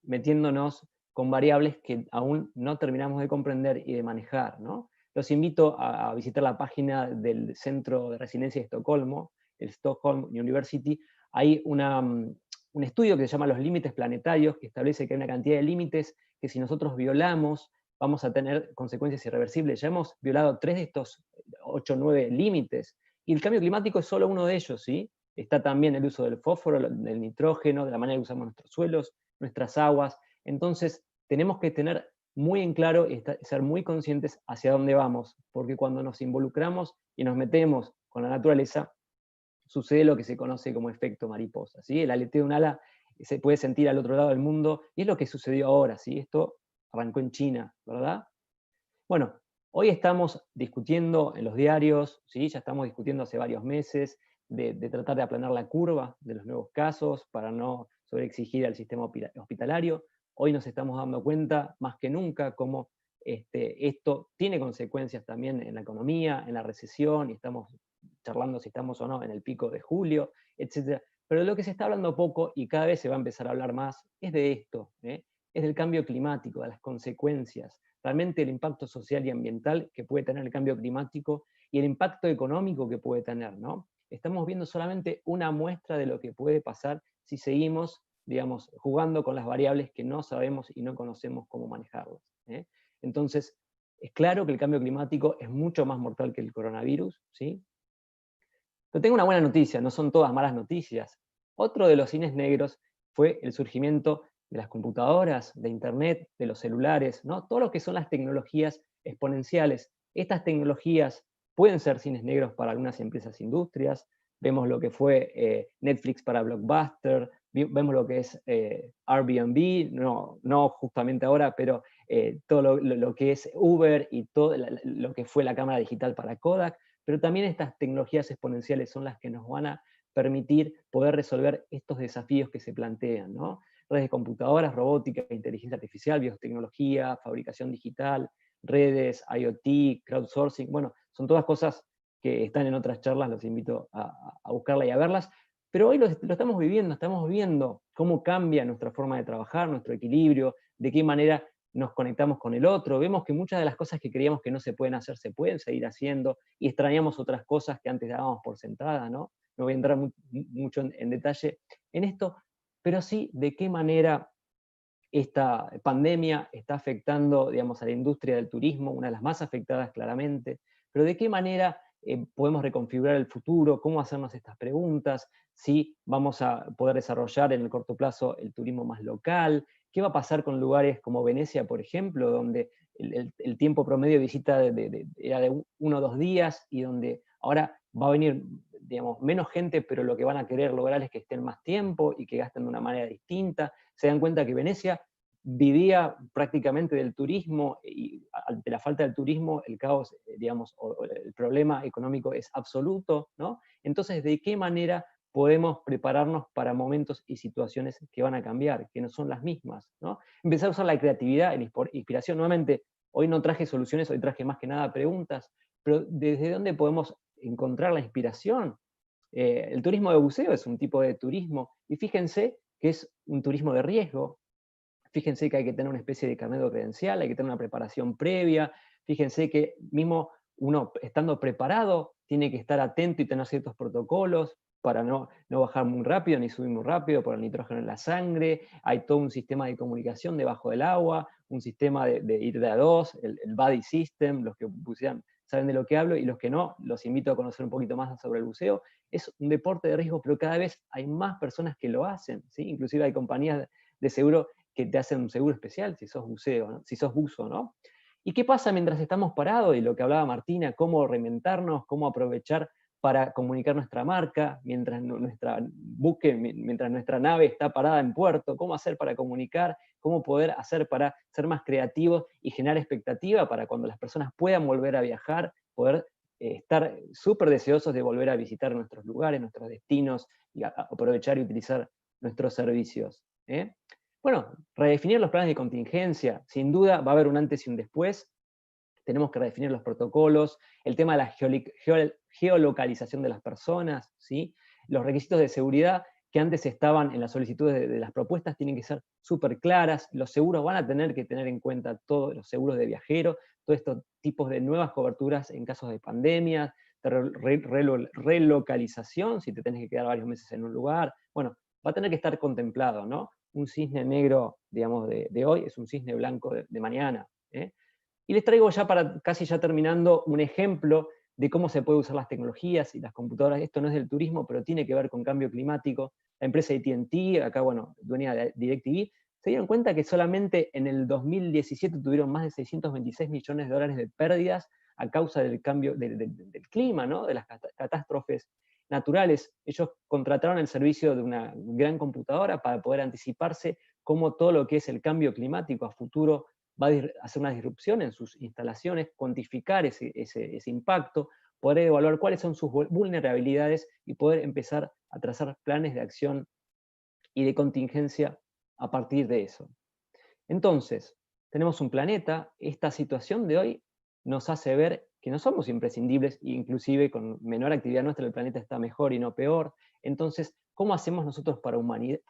metiéndonos con variables que aún no terminamos de comprender y de manejar, ¿no? Los invito a visitar la página del Centro de Resiliencia de Estocolmo, el Stockholm University. Hay un estudio que se llama Los Límites Planetarios, que establece que hay una cantidad de límites que si nosotros violamos vamos a tener consecuencias irreversibles. Ya hemos violado 3 de estos 8 o 9 límites, y el cambio climático es solo uno de ellos, ¿sí? Está también el uso del fósforo, del nitrógeno, de la manera que usamos nuestros suelos, nuestras aguas. Entonces, tenemos que tener muy en claro y ser muy conscientes hacia dónde vamos, porque cuando nos involucramos y nos metemos con la naturaleza, sucede lo que se conoce como efecto mariposa, ¿sí? El aleteo de un ala se puede sentir al otro lado del mundo, y es lo que sucedió ahora, ¿sí? Esto arrancó en China, ¿verdad? Bueno, hoy estamos discutiendo en los diarios, ¿sí? Ya estamos discutiendo hace varios meses de tratar de aplanar la curva de los nuevos casos para no sobreexigir al sistema hospitalario. Hoy nos estamos dando cuenta, más que nunca, cómo esto tiene consecuencias también en la economía, en la recesión, y estamos charlando si estamos o no en el pico de julio, etc. Pero de lo que se está hablando poco, y cada vez se va a empezar a hablar más, es de esto, es del cambio climático, de las consecuencias, realmente el impacto social y ambiental que puede tener el cambio climático y el impacto económico que puede tener, ¿no? Estamos viendo solamente una muestra de lo que puede pasar si seguimos, digamos, jugando con las variables que no sabemos y no conocemos cómo manejarlas. Entonces, es claro que el cambio climático es mucho más mortal que el coronavirus, ¿sí? Pero tengo una buena noticia, no son todas malas noticias. Otro de los cines negros fue el surgimiento de las computadoras, de internet, de los celulares, ¿no? Todo lo que son las tecnologías exponenciales. Estas tecnologías pueden ser cines negros para algunas empresas e industrias. Vemos lo que fue Netflix para Blockbuster, vemos lo que es Airbnb, no justamente ahora, pero todo lo que es Uber y todo lo que fue la cámara digital para Kodak. Pero también estas tecnologías exponenciales son las que nos van a permitir poder resolver estos desafíos que se plantean, ¿no? Redes de computadoras, robótica, inteligencia artificial, biotecnología, fabricación digital, redes, IoT, crowdsourcing, bueno, son todas cosas que están en otras charlas, los invito a buscarlas y a verlas, pero hoy lo estamos viendo cómo cambia nuestra forma de trabajar, nuestro equilibrio, de qué manera nos conectamos con el otro, vemos que muchas de las cosas que creíamos que no se pueden hacer, se pueden seguir haciendo, y extrañamos otras cosas que antes dábamos por sentada, ¿no? No voy a entrar mucho en detalle en esto, pero sí de qué manera esta pandemia está afectando, digamos, a la industria del turismo, una de las más afectadas claramente, pero de qué manera podemos reconfigurar el futuro, cómo hacernos estas preguntas, si vamos a poder desarrollar en el corto plazo el turismo más local, qué va a pasar con lugares como Venecia, por ejemplo, donde el tiempo promedio de visita era de 1 o 2 días, y donde ahora va a venir, digamos, menos gente, pero lo que van a querer lograr es que estén más tiempo y que gasten de una manera distinta. Se dan cuenta que Venecia vivía prácticamente del turismo, y ante la falta del turismo el caos, digamos, o el problema económico es absoluto, ¿no? Entonces, ¿de qué manera podemos prepararnos para momentos y situaciones que van a cambiar, que no son las mismas, ¿no? Empezar a usar la creatividad, la inspiración. Nuevamente, hoy no traje soluciones, hoy traje más que nada preguntas, pero ¿desde dónde podemos encontrar la inspiración? El turismo de buceo es un tipo de turismo, y fíjense que es un turismo de riesgo. Fíjense que hay que tener una especie de carnet de credencial, hay que tener una preparación previa. Fíjense que mismo uno estando preparado tiene que estar atento y tener ciertos protocolos para no bajar muy rápido ni subir muy rápido por el nitrógeno en la sangre. Hay todo un sistema de comunicación debajo del agua, un sistema de ir de a dos, el buddy system. Los que bucean saben de lo que hablo, y los que no, los invito a conocer un poquito más sobre el buceo. Es un deporte de riesgo, pero cada vez hay más personas que lo hacen, ¿sí? Inclusive hay compañías de seguro que te hacen un seguro especial si sos buceo, ¿no? Si sos buzo, ¿no? ¿Y qué pasa mientras estamos parados? Y lo que hablaba Martina, cómo reinventarnos, cómo aprovechar para comunicar nuestra marca, mientras mientras nuestra nave está parada en puerto, cómo hacer para comunicar, cómo poder hacer para ser más creativos y generar expectativa para cuando las personas puedan volver a viajar, poder estar súper deseosos de volver a visitar nuestros lugares, nuestros destinos, y aprovechar y utilizar nuestros servicios. Bueno, redefinir los planes de contingencia. Sin duda va a haber un antes y un después. Tenemos que redefinir los protocolos, el tema de la geolocalización de las personas, ¿sí? Los requisitos de seguridad que antes estaban en las solicitudes de las propuestas tienen que ser súper claras. Los seguros van a tener que tener en cuenta todos los seguros de viajero, todos estos tipos de nuevas coberturas en casos de pandemia, de relocalización, si te tenés que quedar varios meses en un lugar. Bueno, va a tener que estar contemplado, ¿no? Un cisne negro, digamos, de hoy es un cisne blanco de mañana. Y les traigo ya para casi ya terminando un ejemplo de cómo se puede usar las tecnologías y las computadoras. Esto no es del turismo, pero tiene que ver con cambio climático. La empresa AT&T, acá, bueno, dueña de DirecTV, se dieron cuenta que solamente en el 2017 tuvieron más de 626 millones de dólares de pérdidas a causa del cambio del clima, ¿no? De las catástrofes naturales. Ellos contrataron el servicio de una gran computadora para poder anticiparse cómo todo lo que es el cambio climático a futuro va a hacer una disrupción en sus instalaciones, cuantificar ese impacto, poder evaluar cuáles son sus vulnerabilidades y poder empezar a trazar planes de acción y de contingencia a partir de eso. Entonces, tenemos un planeta. Esta situación de hoy nos hace ver que no somos imprescindibles, e inclusive con menor actividad nuestra el planeta está mejor y no peor. Entonces, ¿cómo hacemos nosotros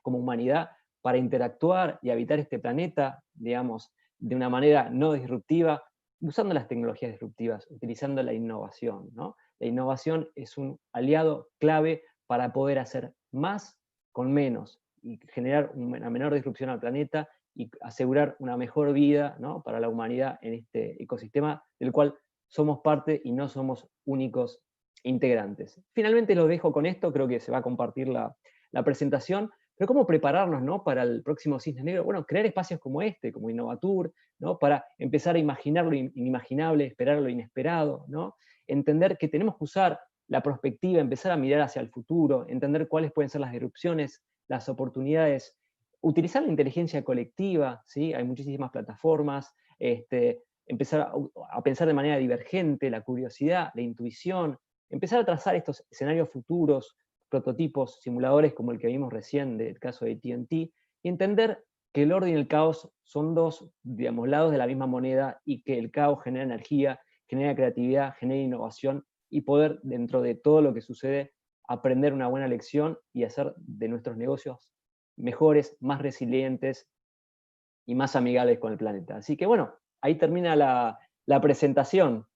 como humanidad para interactuar y habitar este planeta, digamos, de una manera no disruptiva, usando las tecnologías disruptivas, utilizando la innovación, ¿no? La innovación es un aliado clave para poder hacer más con menos y generar una menor disrupción al planeta y asegurar una mejor vida, ¿no?, para la humanidad en este ecosistema del cual somos parte y no somos únicos integrantes. Finalmente lo dejo con esto, creo que se va a compartir la presentación, pero ¿cómo prepararnos, ¿no?, para el próximo Cisne Negro? Bueno, crear espacios como este, como Innovatur, ¿no?, para empezar a imaginar lo inimaginable, esperar lo inesperado, ¿no?, entender que tenemos que usar la perspectiva, empezar a mirar hacia el futuro, entender cuáles pueden ser las disrupciones, las oportunidades, utilizar la inteligencia colectiva, ¿sí? Hay muchísimas plataformas, empezar a pensar de manera divergente, la curiosidad, la intuición, empezar a trazar estos escenarios futuros, prototipos, simuladores como el que vimos recién del caso de AT&T, y entender que el orden y el caos son dos, digamos, lados de la misma moneda, y que el caos genera energía, genera creatividad, genera innovación, y poder, dentro de todo lo que sucede, aprender una buena lección y hacer de nuestros negocios mejores, más resilientes y más amigables con el planeta. Así que bueno, ahí termina la presentación.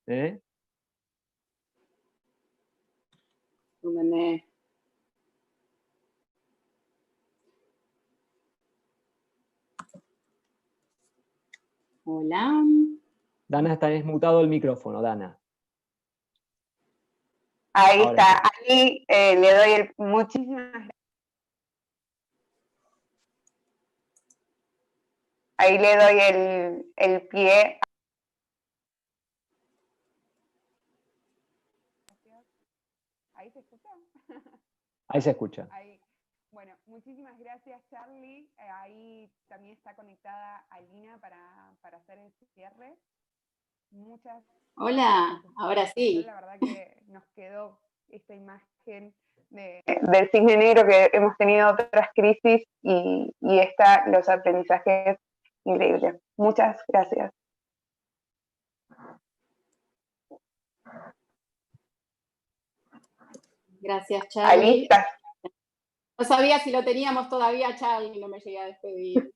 Hola. Dana, está desmutado el micrófono, Dana. Ahí Ahora está, sí. ahí le doy muchísimas gracias. Ahí le doy el pie. ¿Ahí se escucha? Ahí se escucha. Ahí. Bueno, muchísimas gracias, Charlie. Ahí también está conectada Alina para hacer el cierre. Muchas Hola, ahora sí. La verdad que nos quedó esta imagen del cisne negro, que hemos tenido otras crisis y los aprendizajes increíbles. Muchas gracias. Gracias, Charlie. Ahí está. No sabía si lo teníamos todavía, Charlie, no me llegué a despedir.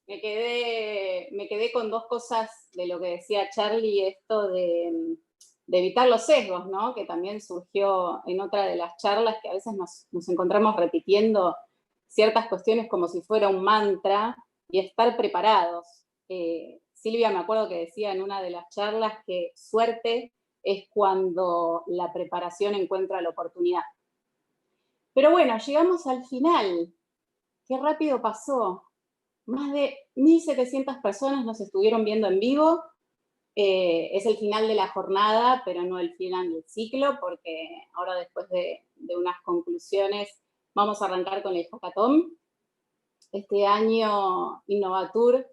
Me quedé con dos cosas de lo que decía Charlie, esto de evitar los sesgos, ¿no? Que también surgió en otra de las charlas, que a veces nos encontramos repitiendo ciertas cuestiones como si fuera un mantra, y estar preparados. Silvia, me acuerdo que decía en una de las charlas que suerte es cuando la preparación encuentra la oportunidad. Pero bueno, llegamos al final. Qué rápido pasó. Más de 1.700 personas nos estuvieron viendo en vivo. Es el final de la jornada, pero no el final del ciclo, porque ahora después de unas conclusiones vamos a arrancar con el hackathon. Este año Innovatur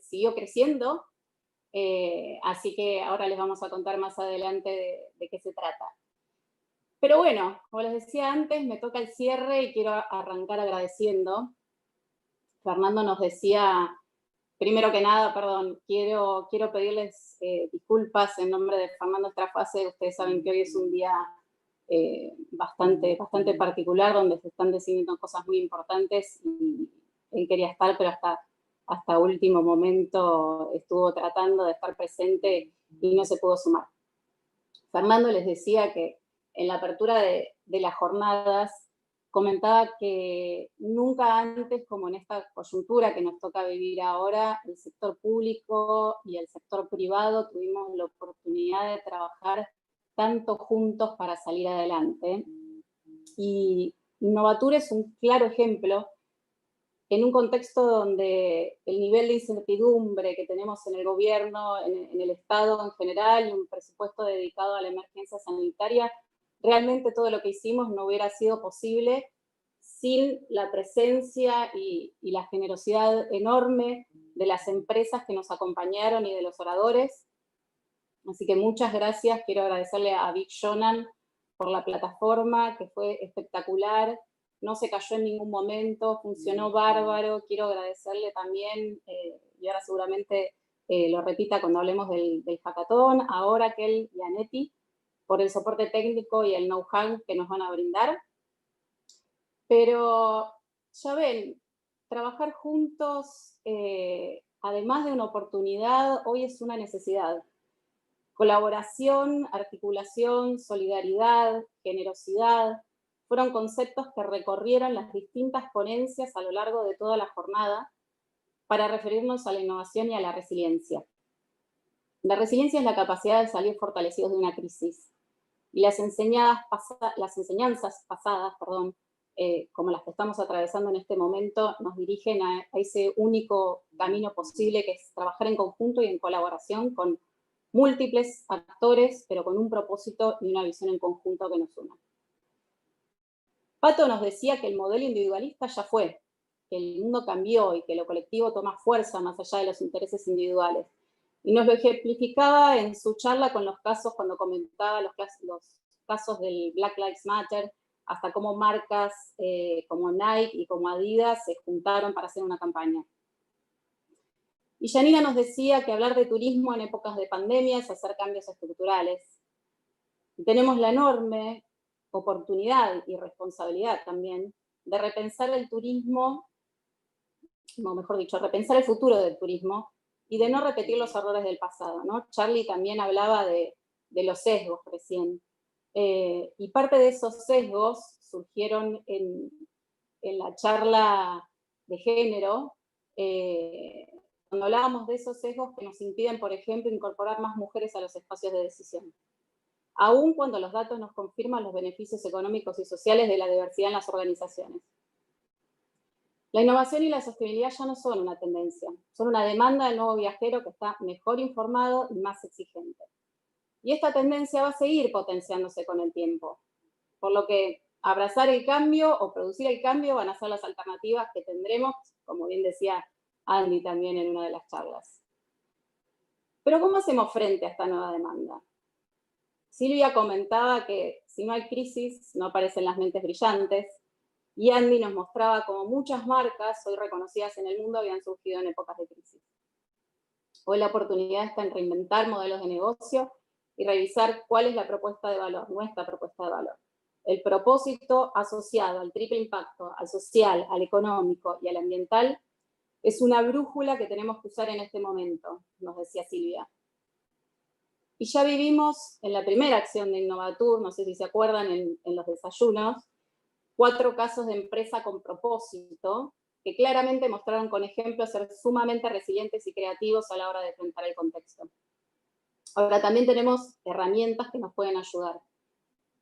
siguió creciendo, así que ahora les vamos a contar más adelante de qué se trata. Pero bueno, como les decía antes, me toca el cierre y quiero arrancar agradeciendo. Fernando nos decía, primero que nada, perdón, quiero pedirles disculpas en nombre de Fernando Estrafase. Ustedes saben que hoy es un día bastante particular, donde se están decidiendo cosas muy importantes y él quería estar, pero hasta último momento estuvo tratando de estar presente y no se pudo sumar. Fernando les decía que en la apertura de las jornadas comentaba que nunca antes, como en esta coyuntura que nos toca vivir ahora, el sector público y el sector privado tuvimos la oportunidad de trabajar tanto juntos para salir adelante. Y Innovatur es un claro ejemplo en un contexto donde el nivel de incertidumbre que tenemos en el gobierno, en el Estado en general, y un presupuesto dedicado a la emergencia sanitaria, realmente todo lo que hicimos no hubiera sido posible sin la presencia y la generosidad enorme de las empresas que nos acompañaron y de los oradores. Así que muchas gracias. Quiero agradecerle a Big Shonan por la plataforma, que fue espectacular. No se cayó en ningún momento, funcionó bárbaro. Quiero agradecerle también, y ahora seguramente lo repita cuando hablemos del hackathon, a Oracle y a Neti, por el soporte técnico y el know-how que nos van a brindar. Pero, ya ven, trabajar juntos, además de una oportunidad, hoy es una necesidad. Colaboración, articulación, solidaridad, generosidad, fueron conceptos que recorrieron las distintas ponencias a lo largo de toda la jornada para referirnos a la innovación y a la resiliencia. La resiliencia es la capacidad de salir fortalecidos de una crisis. Y las enseñanzas pasadas, como las que estamos atravesando en este momento, nos dirigen a ese único camino posible, que es trabajar en conjunto y en colaboración con múltiples actores, pero con un propósito y una visión en conjunto que nos una. Pato nos decía que el modelo individualista ya fue, que el mundo cambió y que lo colectivo toma fuerza más allá de los intereses individuales. Y nos lo ejemplificaba en su charla con los casos, cuando comentaba los casos del Black Lives Matter, hasta cómo marcas como Nike y como Adidas se juntaron para hacer una campaña. Y Janina nos decía que hablar de turismo en épocas de pandemia es hacer cambios estructurales. Y tenemos la enorme oportunidad y responsabilidad también de repensar el turismo, o mejor dicho, repensar el futuro del turismo y de no repetir los errores del pasado, ¿no? Charlie también hablaba de los sesgos recién. Y parte de esos sesgos surgieron en la charla de género, cuando hablábamos de esos sesgos que nos impiden, por ejemplo, incorporar más mujeres a los espacios de decisión, aun cuando los datos nos confirman los beneficios económicos y sociales de la diversidad en las organizaciones. La innovación y la sostenibilidad ya no son una tendencia, son una demanda del nuevo viajero que está mejor informado y más exigente. Y esta tendencia va a seguir potenciándose con el tiempo, por lo que abrazar el cambio o producir el cambio van a ser las alternativas que tendremos, como bien decía Andy también en una de las charlas. Pero ¿cómo hacemos frente a esta nueva demanda? Silvia comentaba que si no hay crisis, no aparecen las mentes brillantes, y Andy nos mostraba cómo muchas marcas, hoy reconocidas en el mundo, habían surgido en épocas de crisis. Hoy la oportunidad está en reinventar modelos de negocio y revisar cuál es la propuesta de valor, nuestra propuesta de valor. El propósito asociado al triple impacto, al social, al económico y al ambiental, es una brújula que tenemos que usar en este momento, nos decía Silvia. Y ya vivimos en la primera acción de Innovatur, no sé si se acuerdan, en los desayunos, 4 casos de empresa con propósito, que claramente mostraron con ejemplos ser sumamente resilientes y creativos a la hora de enfrentar el contexto. Ahora también tenemos herramientas que nos pueden ayudar.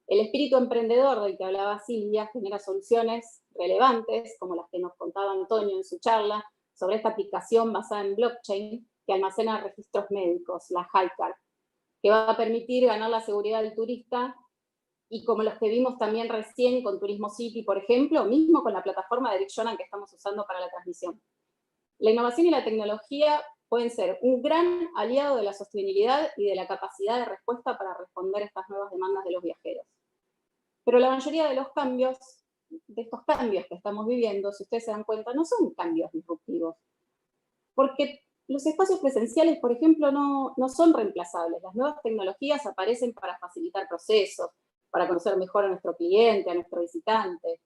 El espíritu emprendedor del que hablaba Silvia genera soluciones relevantes, como las que nos contaba Antonio en su charla, sobre esta aplicación basada en blockchain que almacena registros médicos, la HiCard, que va a permitir ganar la seguridad del turista, y como los que vimos también recién con Turismo City, por ejemplo, mismo con la plataforma de Eric Jonan que estamos usando para la transmisión. La innovación y la tecnología pueden ser un gran aliado de la sostenibilidad y de la capacidad de respuesta para responder a estas nuevas demandas de los viajeros. Pero la mayoría de los cambios, de estos cambios que estamos viviendo, si ustedes se dan cuenta, no son cambios disruptivos. Porque los espacios presenciales, por ejemplo, no son reemplazables. Las nuevas tecnologías aparecen para facilitar procesos, para conocer mejor a nuestro cliente, a nuestro visitante.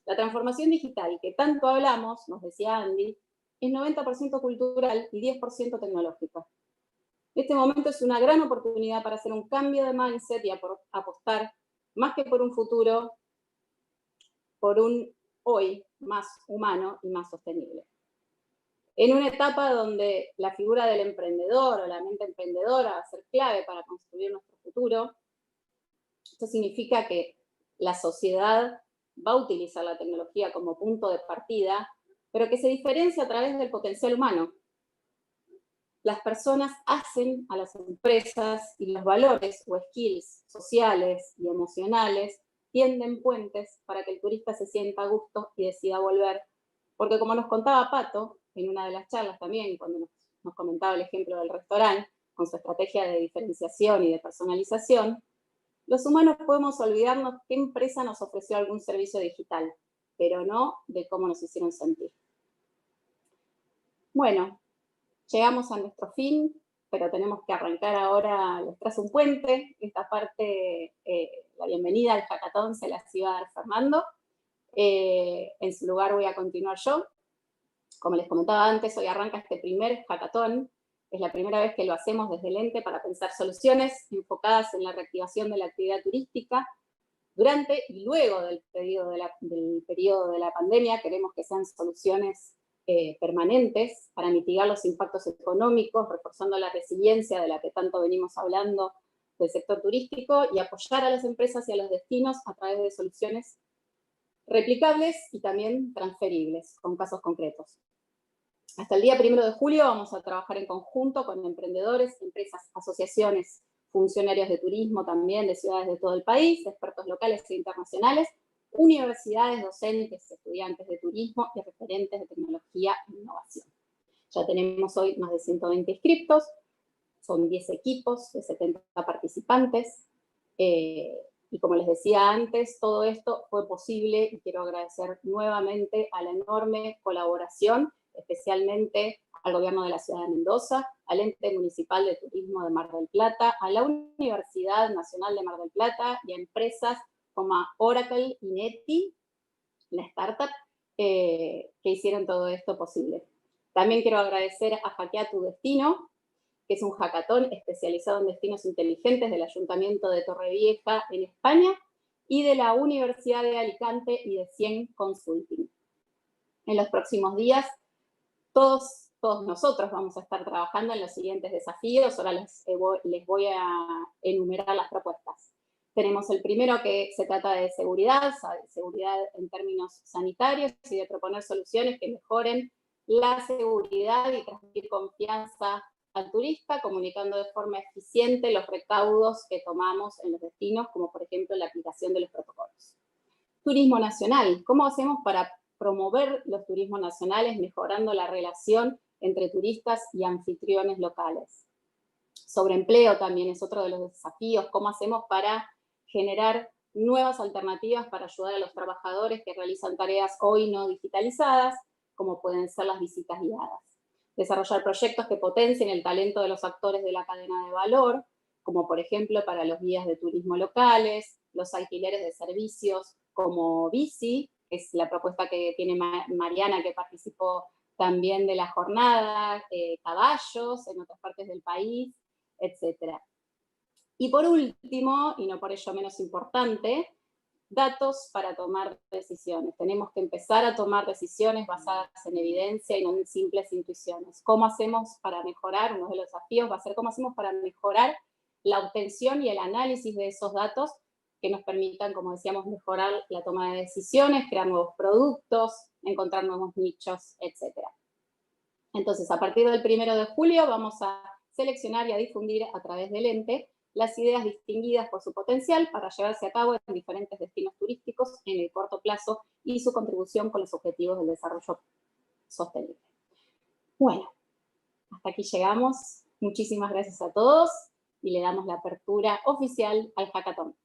La transformación digital que tanto hablamos, nos decía Andy, es 90% cultural y 10% tecnológica. Este momento es una gran oportunidad para hacer un cambio de mindset y apostar, más que por un futuro, por un hoy más humano y más sostenible. En una etapa donde la figura del emprendedor o la mente emprendedora va a ser clave para construir nuestro futuro, esto significa que la sociedad va a utilizar la tecnología como punto de partida, pero que se diferencia a través del potencial humano. Las personas hacen a las empresas y los valores o skills sociales y emocionales tienden puentes para que el turista se sienta a gusto y decida volver. Porque como nos contaba Pato, en una de las charlas también, cuando nos comentaba el ejemplo del restaurante, con su estrategia de diferenciación y de personalización, los humanos podemos olvidarnos qué empresa nos ofreció algún servicio digital, pero no de cómo nos hicieron sentir. Bueno, llegamos a nuestro fin, pero tenemos que arrancar ahora, les trazo un puente. Esta parte, la bienvenida al hackathon se las iba a dar Fernando. En su lugar voy a continuar yo. Como les comentaba antes, hoy arranca este primer hackathon. Es la primera vez que lo hacemos desde el ente para pensar soluciones enfocadas en la reactivación de la actividad turística. Durante y luego del periodo de la pandemia, queremos que sean soluciones permanentes para mitigar los impactos económicos, reforzando la resiliencia de la que tanto venimos hablando del sector turístico y apoyar a las empresas y a los destinos a través de soluciones replicables y también transferibles, con casos concretos. Hasta el día 1 de julio vamos a trabajar en conjunto con emprendedores, empresas, asociaciones, funcionarios de turismo también de ciudades de todo el país, expertos locales e internacionales, universidades, docentes, estudiantes de turismo y referentes de tecnología e innovación. Ya tenemos hoy más de 120 inscriptos, son 10 equipos de 70 participantes, y como les decía antes, todo esto fue posible y quiero agradecer nuevamente a la enorme colaboración, especialmente al gobierno de la ciudad de Mendoza, al ente municipal de turismo de Mar del Plata, a la Universidad Nacional de Mar del Plata y a empresas como Oracle y Neti, la startup, que hicieron todo esto posible. También quiero agradecer a Hackea tu Destino, que es un hackathon especializado en destinos inteligentes del Ayuntamiento de Torrevieja en España y de la Universidad de Alicante y de 100 Consulting. En los próximos días, todos nosotros vamos a estar trabajando en los siguientes desafíos. Ahora les voy a enumerar las propuestas. Tenemos el primero, que se trata de seguridad en términos sanitarios y de proponer soluciones que mejoren la seguridad y transmitir confianza al turista, comunicando de forma eficiente los recaudos que tomamos en los destinos, como por ejemplo la aplicación de los protocolos. turismo nacional. ¿Cómo hacemos para promover los turismos nacionales mejorando la relación entre turistas y anfitriones locales? Sobre empleo también es otro de los desafíos. ¿Cómo hacemos para generar nuevas alternativas para ayudar a los trabajadores que realizan tareas hoy no digitalizadas, como pueden ser las visitas guiadas? Desarrollar proyectos que potencien el talento de los actores de la cadena de valor, como por ejemplo para los guías de turismo locales, los alquileres de servicios como Bici, que es la propuesta que tiene Mariana, que participó también de la jornada, caballos en otras partes del país, etc. Y por último, y no por ello menos importante, datos para tomar decisiones. Tenemos que empezar a tomar decisiones basadas en evidencia y no en simples intuiciones. ¿Cómo hacemos para mejorar? Uno de los desafíos va a ser cómo hacemos para mejorar la obtención y el análisis de esos datos que nos permitan, como decíamos, mejorar la toma de decisiones, crear nuevos productos, encontrar nuevos nichos, etc. Entonces, a partir del 1 de julio vamos a seleccionar y a difundir a través del ente las ideas distinguidas por su potencial para llevarse a cabo en diferentes destinos turísticos en el corto plazo y su contribución con los objetivos del desarrollo sostenible. Bueno, hasta aquí llegamos. Muchísimas gracias a todos y le damos la apertura oficial al hackathon.